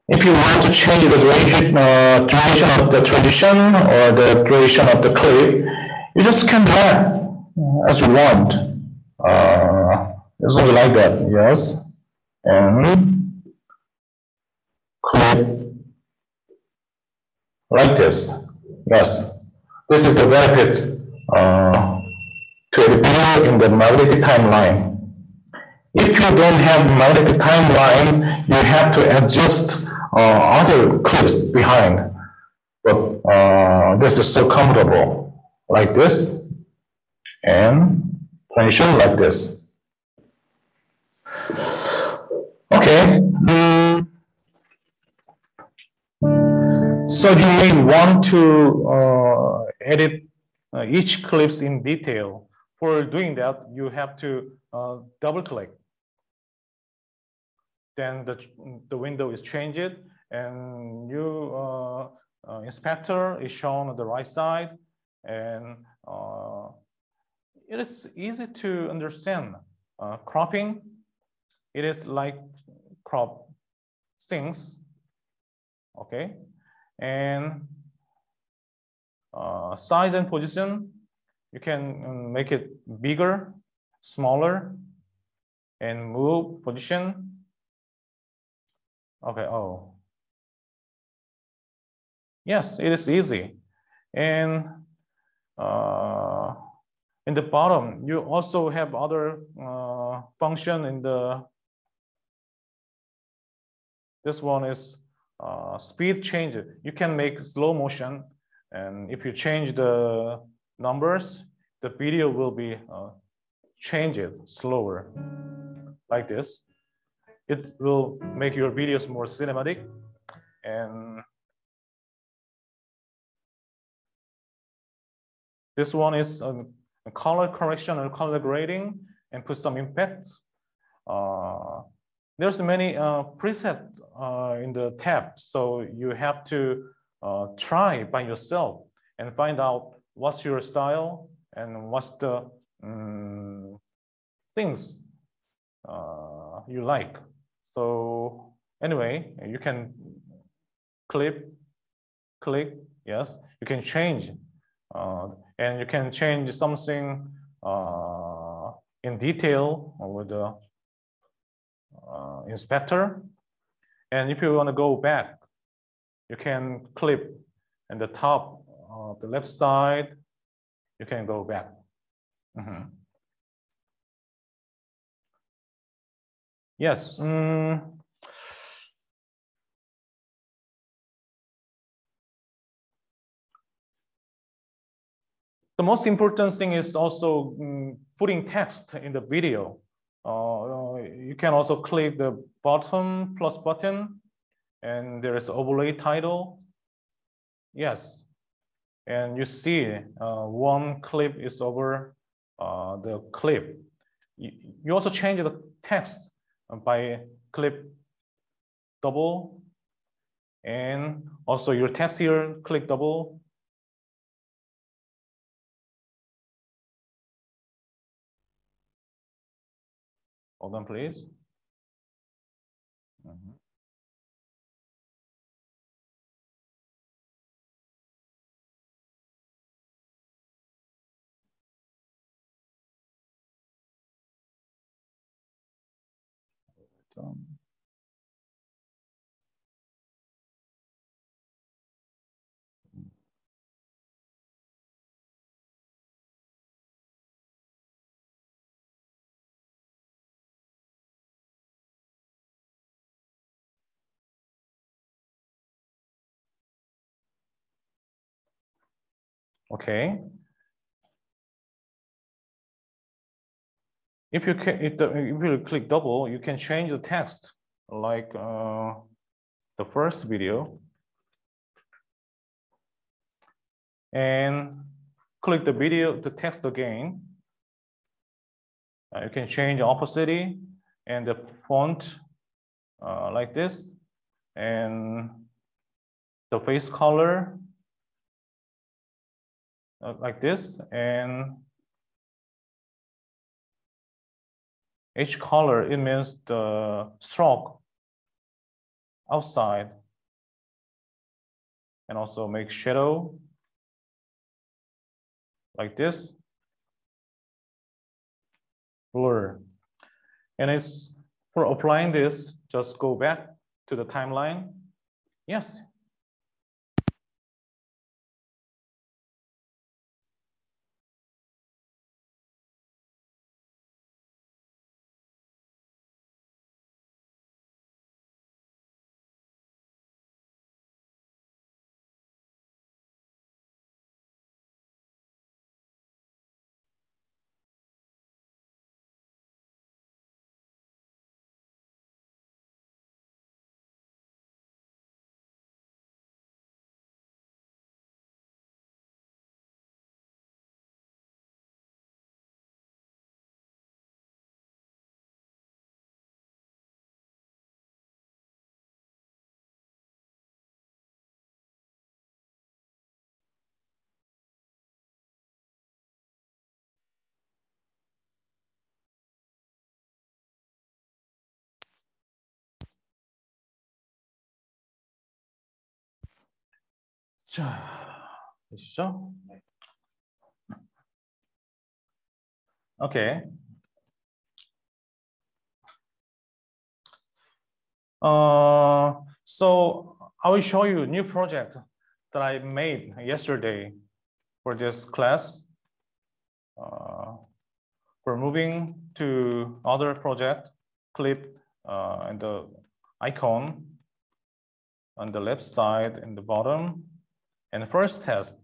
If you want to change the duration of the transition or the duration of the clip, you just can drag as you want. It's something like that, yes. And clip like this. Yes, this is the benefit to edit video in the magnetic timeline. If you don't have magnetic timeline, you have to adjust other clips behind. But this is so comfortable, like this, and transition like this. Okay. So you may want to edit each clips in detail. For doing that, you have to double click. Then the window is changed, and new inspector is shown on the right side, and it is easy to understand. Cropping, it is like crop things, okay, and size and position, you can make it bigger, smaller, and move position. Okay, oh. Yes, it is easy. And in the bottom, you also have other function in the, this one is speed change. You can make slow motion, and if you change the numbers, the video will be changed slower, like this. It will make your videos more cinematic. And this one is a color correction and color grading, and put some impacts. There's many presets in the tab, so you have to try by yourself and find out what's your style and what's the things you like. So anyway, you can click, yes, you can change, and you can change something in detail with the inspector. And if you want to go back, you can clip in the top of the left side, you can go back. Yes. The most important thing is also putting text in the video. You can also click the bottom plus button, and there is overlay title. Yes, and you see one clip is over the clip. You also change the text by click double, And also your text here, click double. Hold on, please. Okay. If you click double, you can change the text, like the first video, and click the text again. You can change opacity and the font like this, and the face color like this, and each color, it means the stroke outside, and also make shadow like this, blur. And it's for applying this, just go back to the timeline. Yes. 자, 되시죠? Okay. So I will show you a new project that I made yesterday for this class. We're moving to other project, clip and the icon on the left side in the bottom. And the first test,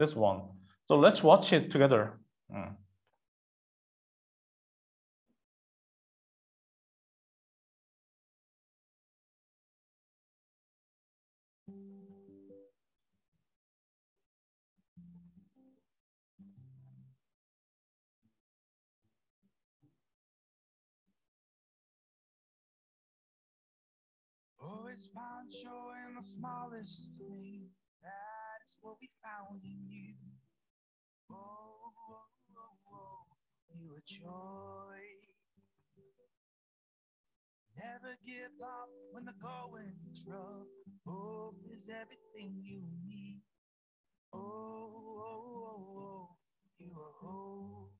this one. So let's watch it together. Always find joy in the smallest thing. That is what we found in you. Oh, oh, oh, oh, you are joy. Never give up when the going is rough. Hope is everything you need. Oh, oh, oh, oh, you are hope.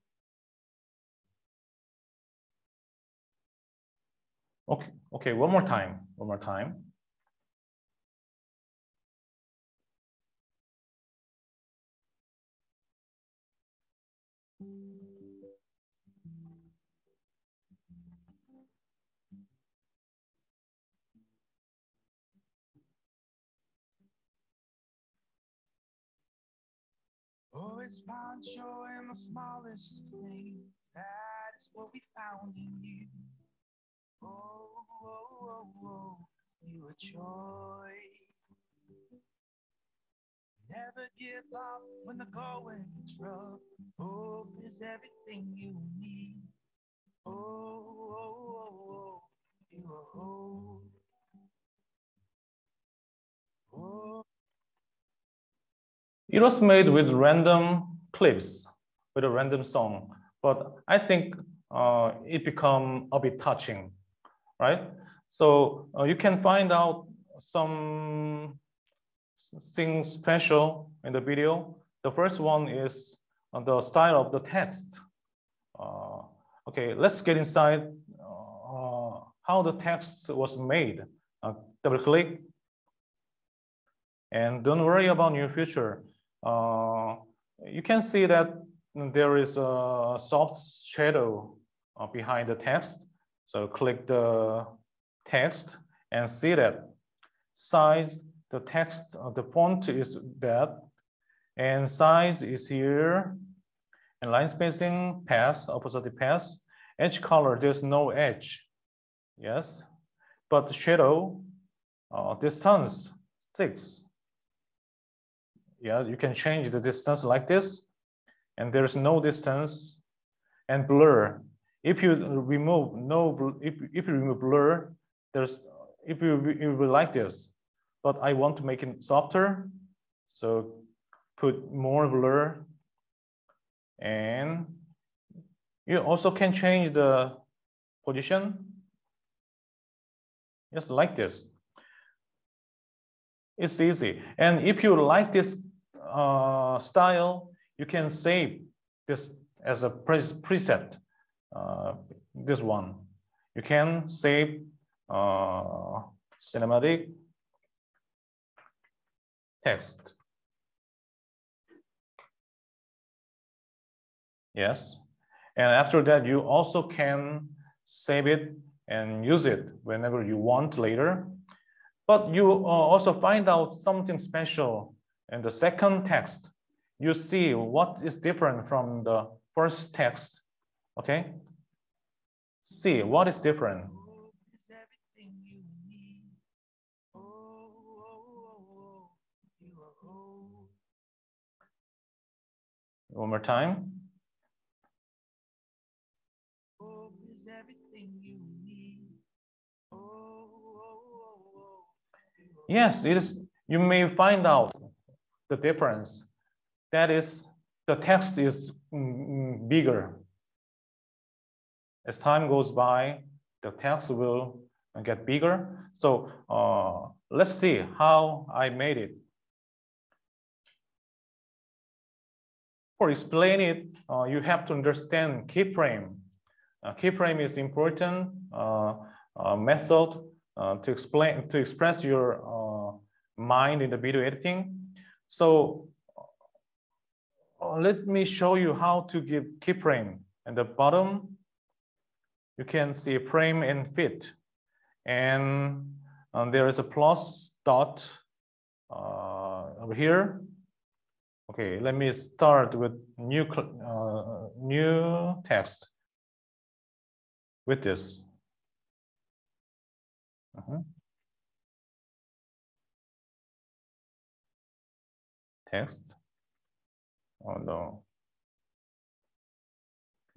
Okay, one more time. Always find joy in the smallest things. That is what we found in you. Oh, oh, oh, oh, you are joy. Never give up when the going is rough. Hope is everything you need. Oh, oh, oh, oh, you are It was made with random clips, with a random song, but I think it become a bit touching, right? So you can find out some things special in the video. The first one is the style of the text. Okay, let's get inside how the text was made. Double click. And don't worry about your future. You can see that there is a soft shadow behind the text. So click the text and see that size, the text, the font is that, and size is here, and line spacing, pass, opposite pass, edge color, there's no edge, yes, but shadow, distance, 6. Yeah, you can change the distance like this, and there's no distance, and blur. If you remove if you remove blur, if you like this, but I want to make it softer, so put more blur, and you also can change the position, just like this. It's easy, and if you like this style, you can save this as a preset. This one, you can save cinematic text. Yes, and after that, you also can save it and use it whenever you want later. But you also find out something special in the second text. You see what is different from the first text. Okay? See what is different. One more time. Yes, it is. You may find out the difference. That is, the text is bigger. As time goes by, the text will get bigger. So let's see how I made it. For explain it, you have to understand keyframe. Keyframe is important method to express your mind in the video editing. So let me show you how to give keyframe. At the bottom, you can see frame and fit, and there is a plus dot over here. Okay, let me start with new text with this. Text. Oh no.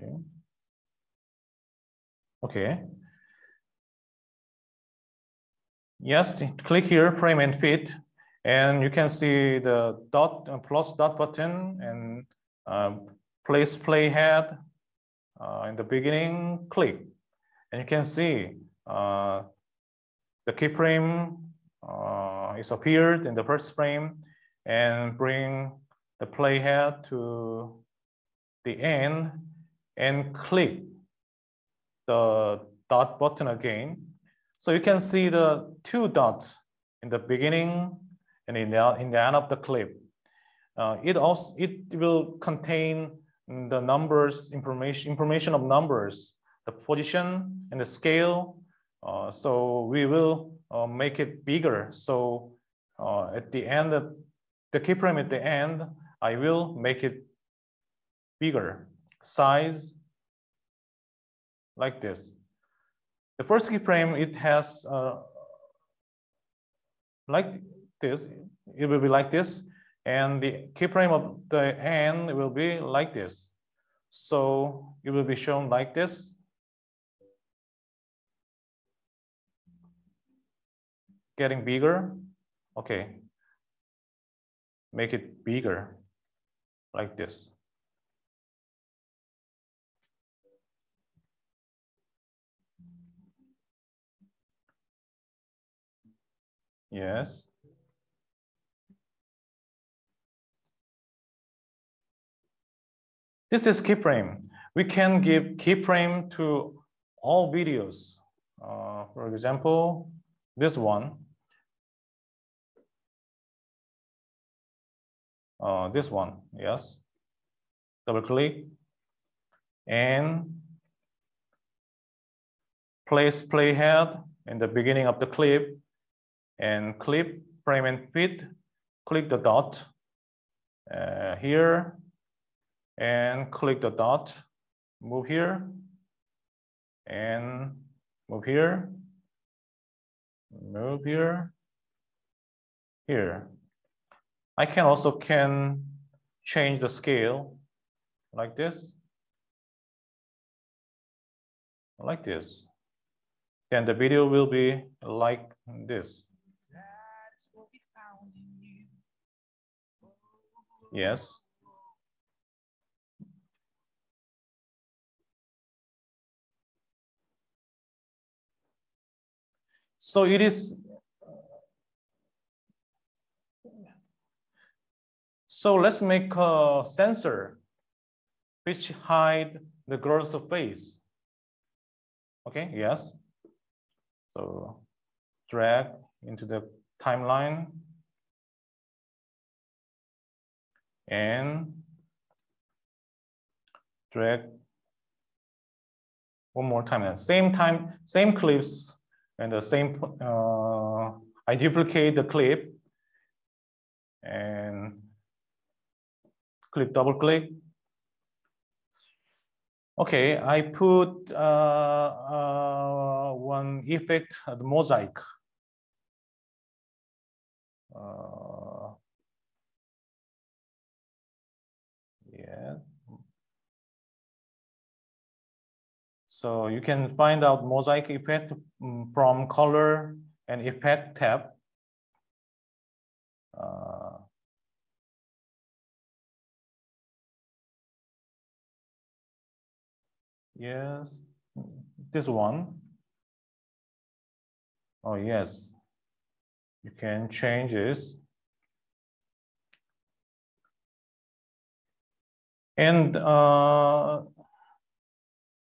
Okay. Okay. Yes, click here, frame and fit, and you can see the dot plus dot button and place playhead in the beginning. Click, and you can see the keyframe is appeared in the first frame, and bring the playhead to the end and click the dot button again. So you can see the 2 dots in the beginning and in the end of the clip. It will contain the numbers, information of numbers, the position and the scale. So we will make it bigger. So at the end of the keyframe at the end, I will make it bigger, size like this. The first keyframe, it has like this, it will be like this, and the keyframe of the end will be like this. So it will be shown like this. getting bigger. Okay. Make it bigger like this. Yes. This is keyframe. We can give keyframe to all videos. For example, this one. This one, yes. Double click and place playhead in the beginning of the clip and clip frame and fit. Click the dot here and click the dot. Move here and move here. Move here. Here. I can also change the scale like this. Like this. Then the video will be like this. Yes. So it is. So let's make a sensor which hide the girl's face. Okay, yes. So drag into the timeline and drag one more time. At the same time, same clips and the same, I duplicate the clip and click, double click. Okay, I put one effect, the mosaic. Yeah. So you can find out mosaic effect from color and effect tab. Yes, this one. Oh, yes. You can change this. And the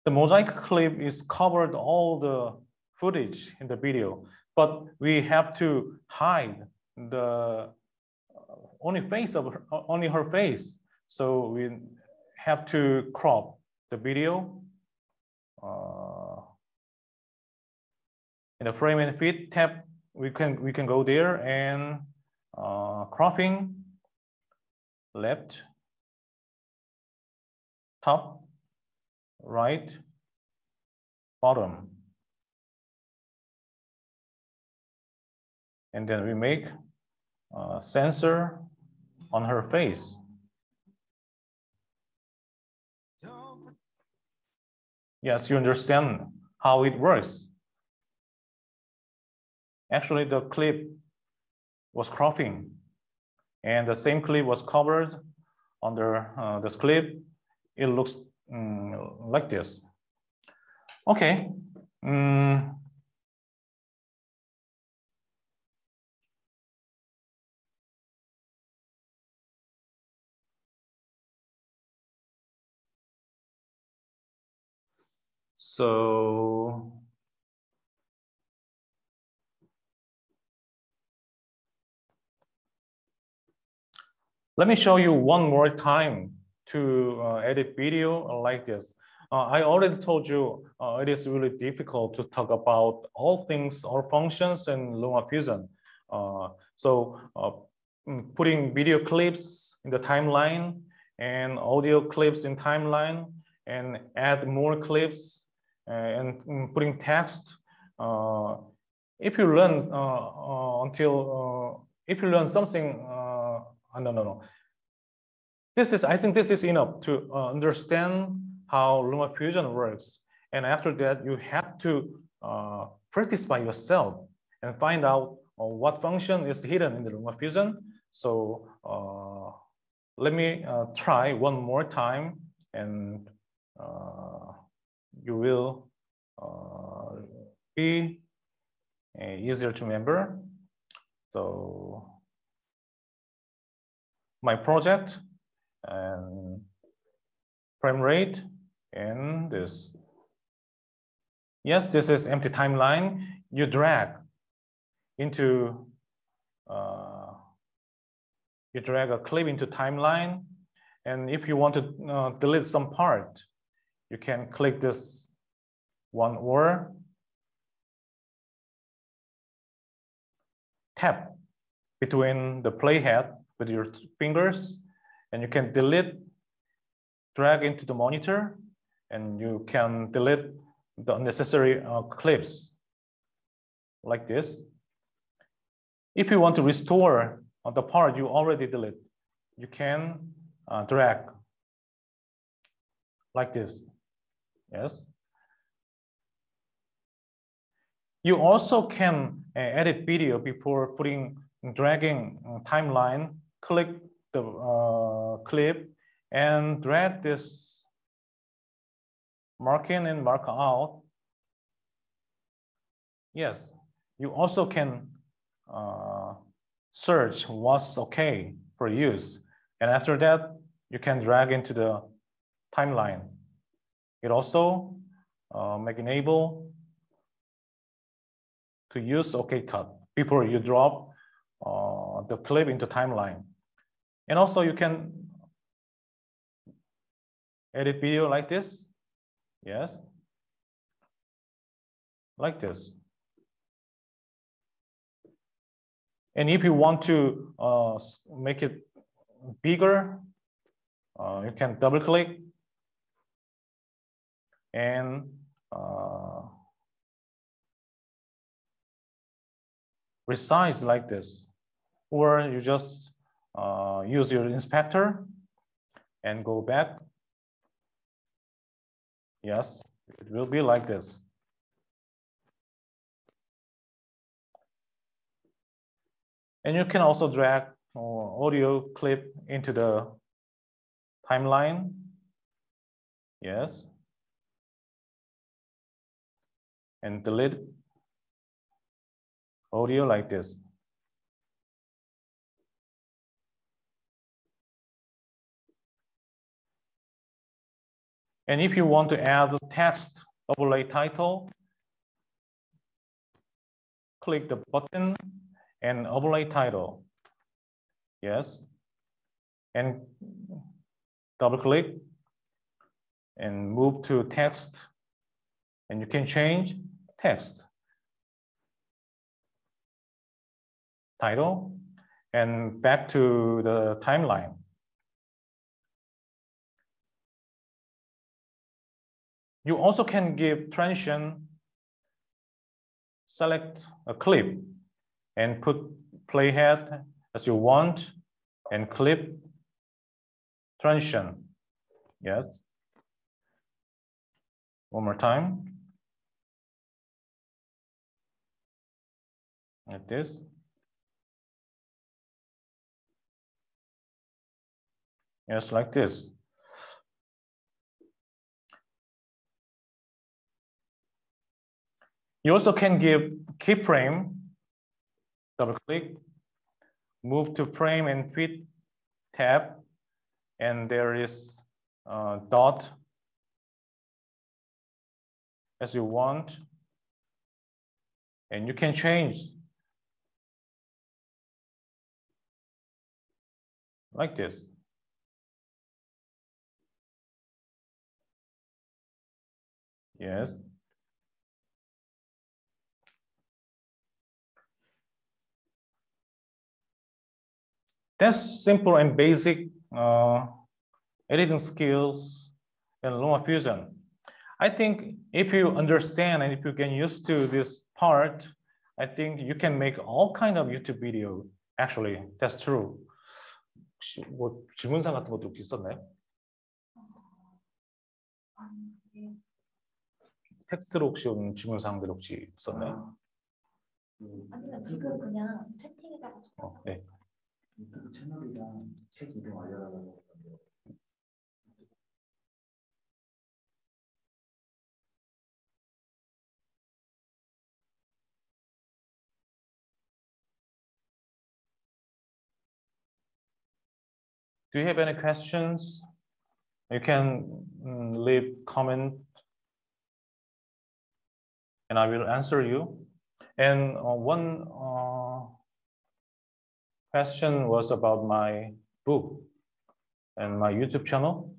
mosaic clip is covered all the footage in the video, but we have to hide the only her face. So we have to crop the video. In the frame and fit tab, we can go there and cropping left, top, right, bottom. And then we make a sensor on her face. Yes, you understand how it works. Actually, the clip was cropping and the same clip was covered under this clip. It looks like this. Okay. So let me show you one more time to edit video like this. I already told you it is really difficult to talk about all things, all functions in LumaFusion. So putting video clips in the timeline and audio clips in timeline and add more clips and putting text. If you learn if you learn something, no. I think this is enough to understand how LumaFusion works. And after that, you have to practice by yourself and find out what function is hidden in the LumaFusion. So let me try one more time, and you will be easier to remember. So my project and frame rate and this. Yes, this is empty timeline. You drag into you drag a clip into timeline, and if you want to delete some part, you can click this one or tap between the playhead with your fingers, and you can delete, drag into the monitor, and you can delete the unnecessary clips like this. If you want to restore the part you already delete, you can drag like this. Yes. You also can edit video before dragging timeline. Click the clip and drag this mark in and mark out. Yes, you also can search what's okay for use, and after that you can drag into the timeline. It also enable to use OK cut before you drop the clip into timeline. And also you can edit video like this. Yes, like this. And if you want to make it bigger, you can double click and resize like this, or you just use your inspector and go back. Yes, it will be like this. And you can also drag audio clip into the timeline. Yes. And delete audio like this. And if you want to add text overlay title, click the button and overlay title. Yes. And double click and move to text, and you can change text title and back to the timeline. You also can give transition, select a clip and put playhead as you want and clip transition. Yes. One more time. Like this. Yes, like this. You also can give keyframe, double click, move to frame and fit tab, and there is a dot as you want, and you can change like this. Yes. That's simple and basic editing skills in LumaFusion. I think if you understand and if you get used to this part, I think you can make all kind of YouTube video. Actually, that's true. 혹시 뭐 질문상 같은 것도 혹시 있었나요? 텍스트로 혹시 온 질문사항들 혹시 있었나요? 아니면 지금 그냥 채팅에다가 네. 유튜브 채널이랑 책 이름 알려달라고 하는데. Do you have any questions? You can leave comment and I will answer you. And one question was about my book and my YouTube channel.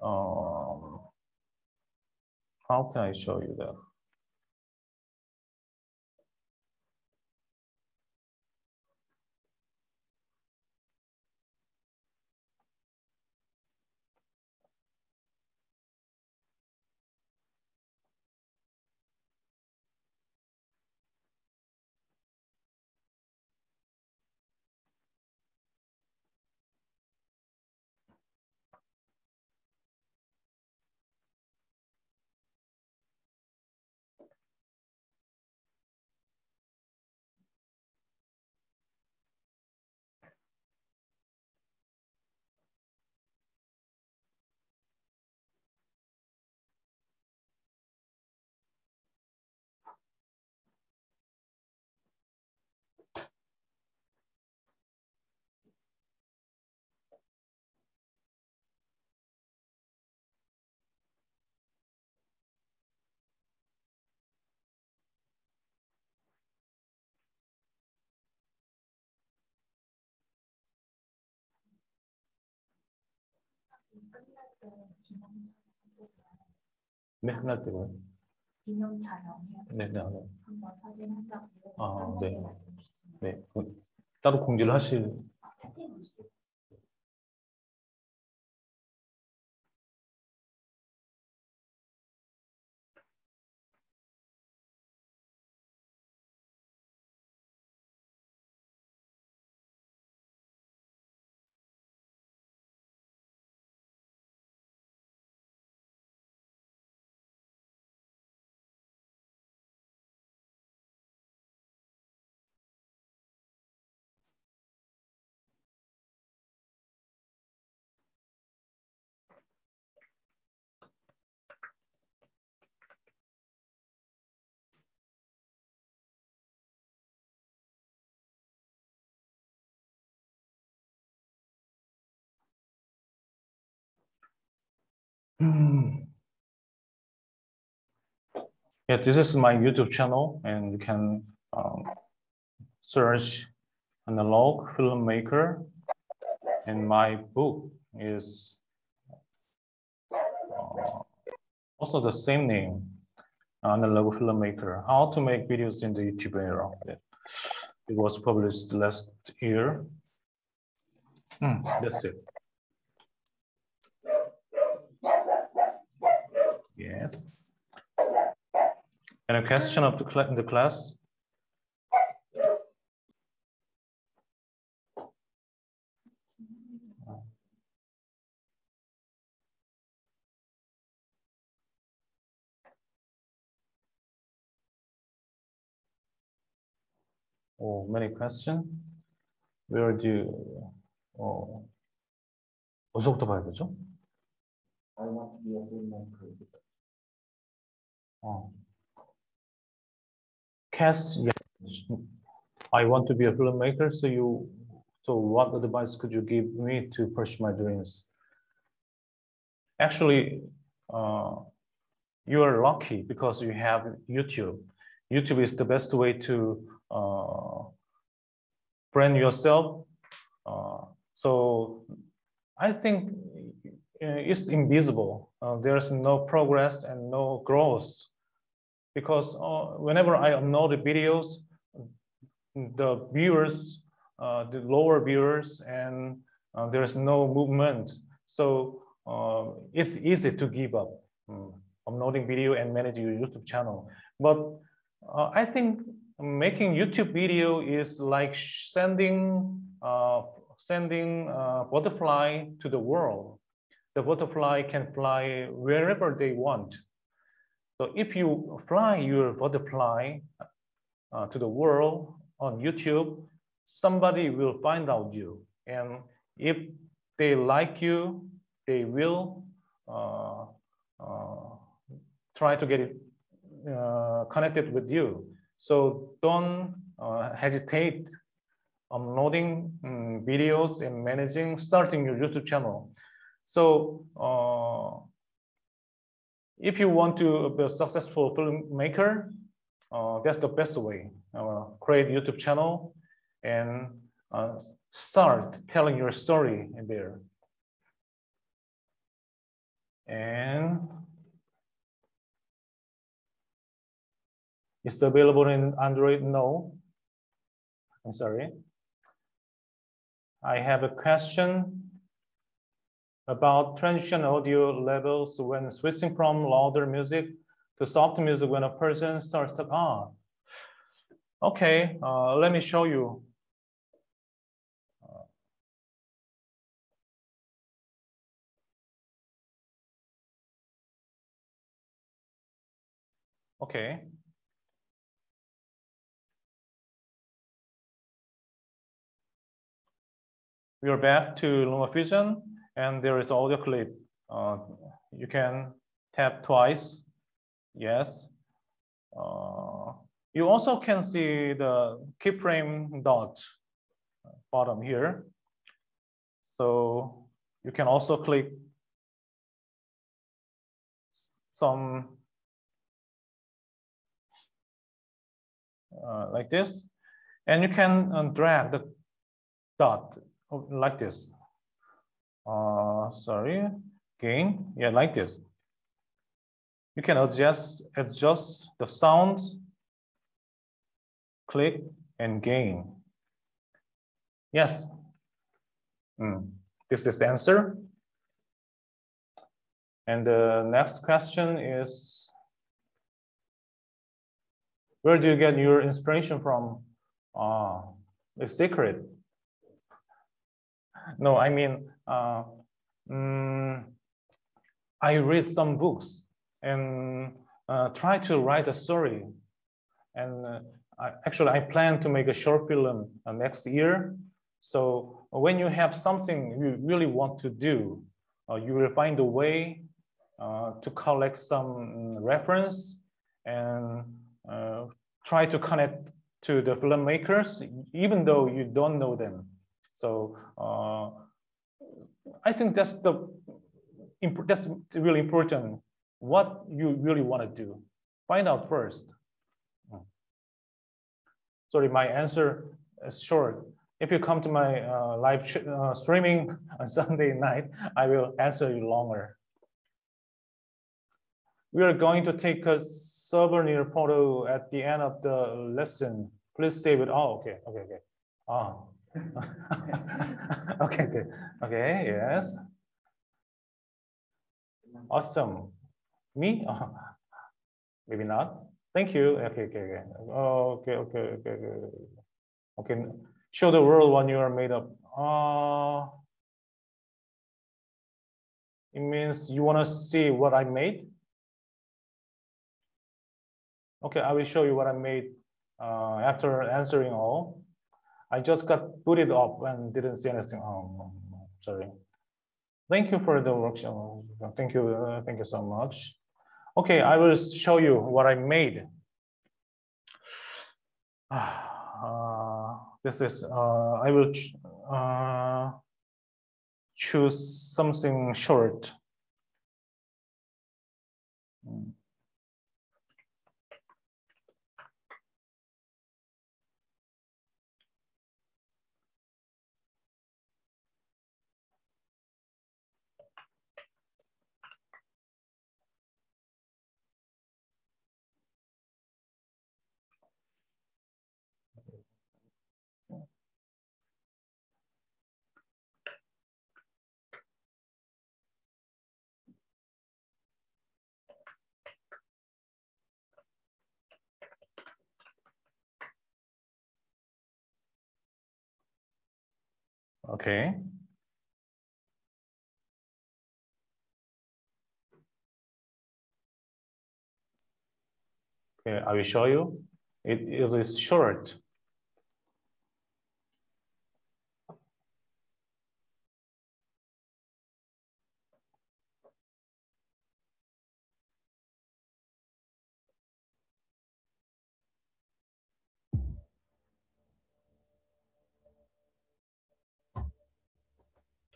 How can I show you that? 네, 끝날 때고요. 기념 촬영해요. 네, 네, 네. 한번 사진 한 장. 아, 네. 네, 따로 공지를 하실. 채팅 오시죠. Yeah, this is my YouTube channel, and you can search analog filmmaker, and my book is also the same name, analog filmmaker, how to make videos in the YouTube era. It was published last year. That's it. Yes. Any question of the class? Oh, many questions. Where do you? 어디서부터 봐야 되죠? I want to be a filmmaker. Cass, yes. I want to be a filmmaker. So what advice could you give me to pursue my dreams? Actually, you are lucky because you have YouTube. YouTube is the best way to brand yourself. So I think it's invisible. There's no progress and no growth because whenever I upload videos, the viewers, the lower viewers, and there's no movement. So it's easy to give up uploading video and managing your YouTube channel. But I think making YouTube video is like sending butterfly to the world. The butterfly can fly wherever they want. So if you fly your butterfly to the world on YouTube, somebody will find out you. And if they like you, they will try to get it connected with you. So don't hesitate uploading videos and starting your YouTube channel. So if you want to be a successful filmmaker, that's the best way. Create YouTube channel and start telling your story in there. And it's available in Android? No. I'm sorry. I have a question about transition audio levels when switching from louder music to soft music when a person starts to, okay, let me show you. Okay. We are back to LumaFusion, and there is audio clip. You can tap twice. Yes. You also can see the keyframe dot bottom here. So you can also click some like this, and you can drag the dot like this. Sorry, gain, yeah, like this. You can adjust the sounds, click and gain. Yes. This is the answer. And the next question is, where do you get your inspiration from? It's secret. No, I mean, I read some books and try to write a story. And actually, I plan to make a short film next year. So when you have something you really want to do, you will find a way to collect some reference and try to connect to the filmmakers, even though you don't know them. So I think that's really important. What you really want to do, find out first. Sorry, my answer is short. If you come to my live streaming on Sunday night, I will answer you longer. We are going to take a souvenir photo at the end of the lesson. Please save it. Oh, okay. Oh. Okay, yes. Awesome. Me? Maybe not. Thank you. Okay. Show the world what you are made of. It means you want to see what I made? Okay, I will show you what I made after answering all. I just got booted up and didn't see anything. Oh, sorry. Thank you for the workshop. Thank you so much. Okay, I will show you what I made. This is, I will choose something short. Okay. Okay, I will show you. it is short.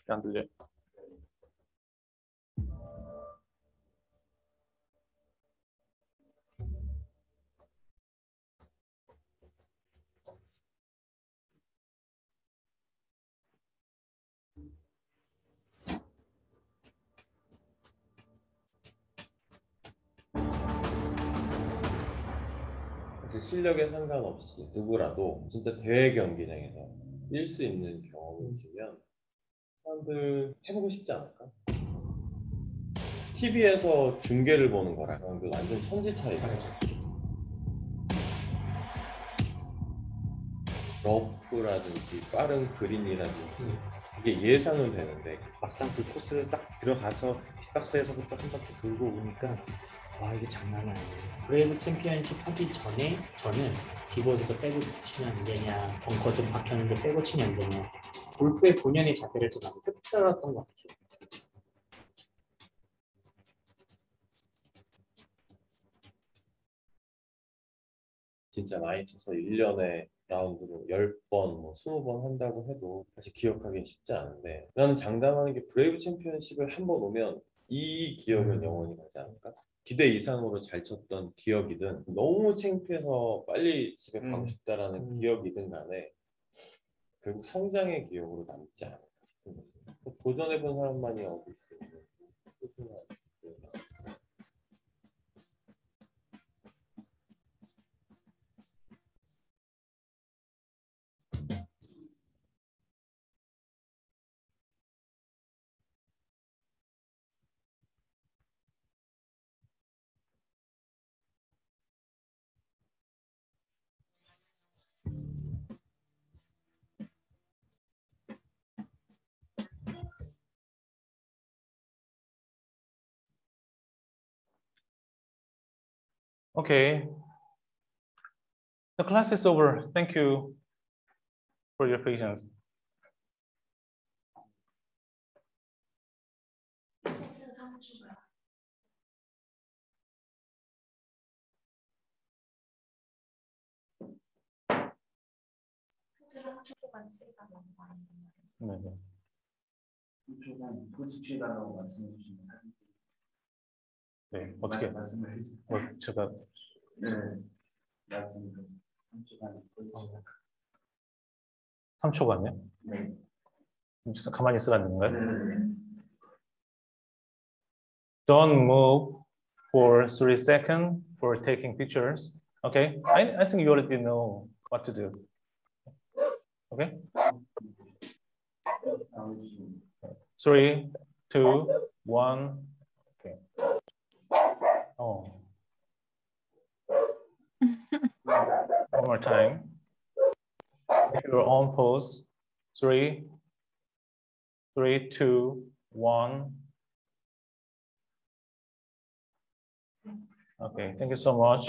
안 들려. 실력에 상관없이 누구라도 진짜 대회 경기장에서 뛸 수 있는 경험을 주면 사람들 해보고 싶지 않을까? TV에서 중계를 보는 거랑 완전 천지 차이거든요. 러프라든지 빠른 그린이라든지 이게 예상은 되는데 막상 그 코스를 딱 들어가서 hit박스에서부터 한 바퀴 돌고 오니까 와 이게 장난이 아니에요. 브레이브 챔피언십 하기 전에 저는 기본에서 빼고 치면 안 되냐, 벙커 좀 박혔는데 빼고 치면 안 되냐, 골프의 본연의 자세를 좀 많이 흡수했던 것 같아요. 진짜 많이 쳐서 1년에 라운드로 10번, 뭐 20번 한다고 해도 사실 기억하기는 쉽지 않은데 나는 장담하는 게 브레이브 챔피언십을 한 번 오면 이 기억은 영원히 가지 않을까? 기대 이상으로 잘 쳤던 기억이든 너무 창피해서 빨리 집에 가고 싶다라는 기억이든 간에 결국 성장의 기억으로 남지 않을까 싶은 거죠. 도전해본 사람만이 얻을 수 있는 소중한 기억. Okay. The class is over. Thank you for your patience. 네. 한쪽은 포즈 취해달라고 말씀해 주시면 사진 네. 어떻게? 말씀을 해주세요. 제가 네, 맞습니다. 한쪽은 포즈 3초간요? 네. 가만히 있으라는 건가요? 네. Don't move for 3 seconds for taking pictures. Okay? I think you already know what to do. Okay? 3, 2, 1. Okay. Oh. One more time. Your own pose. 3, 2, 1. Okay, thank you so much.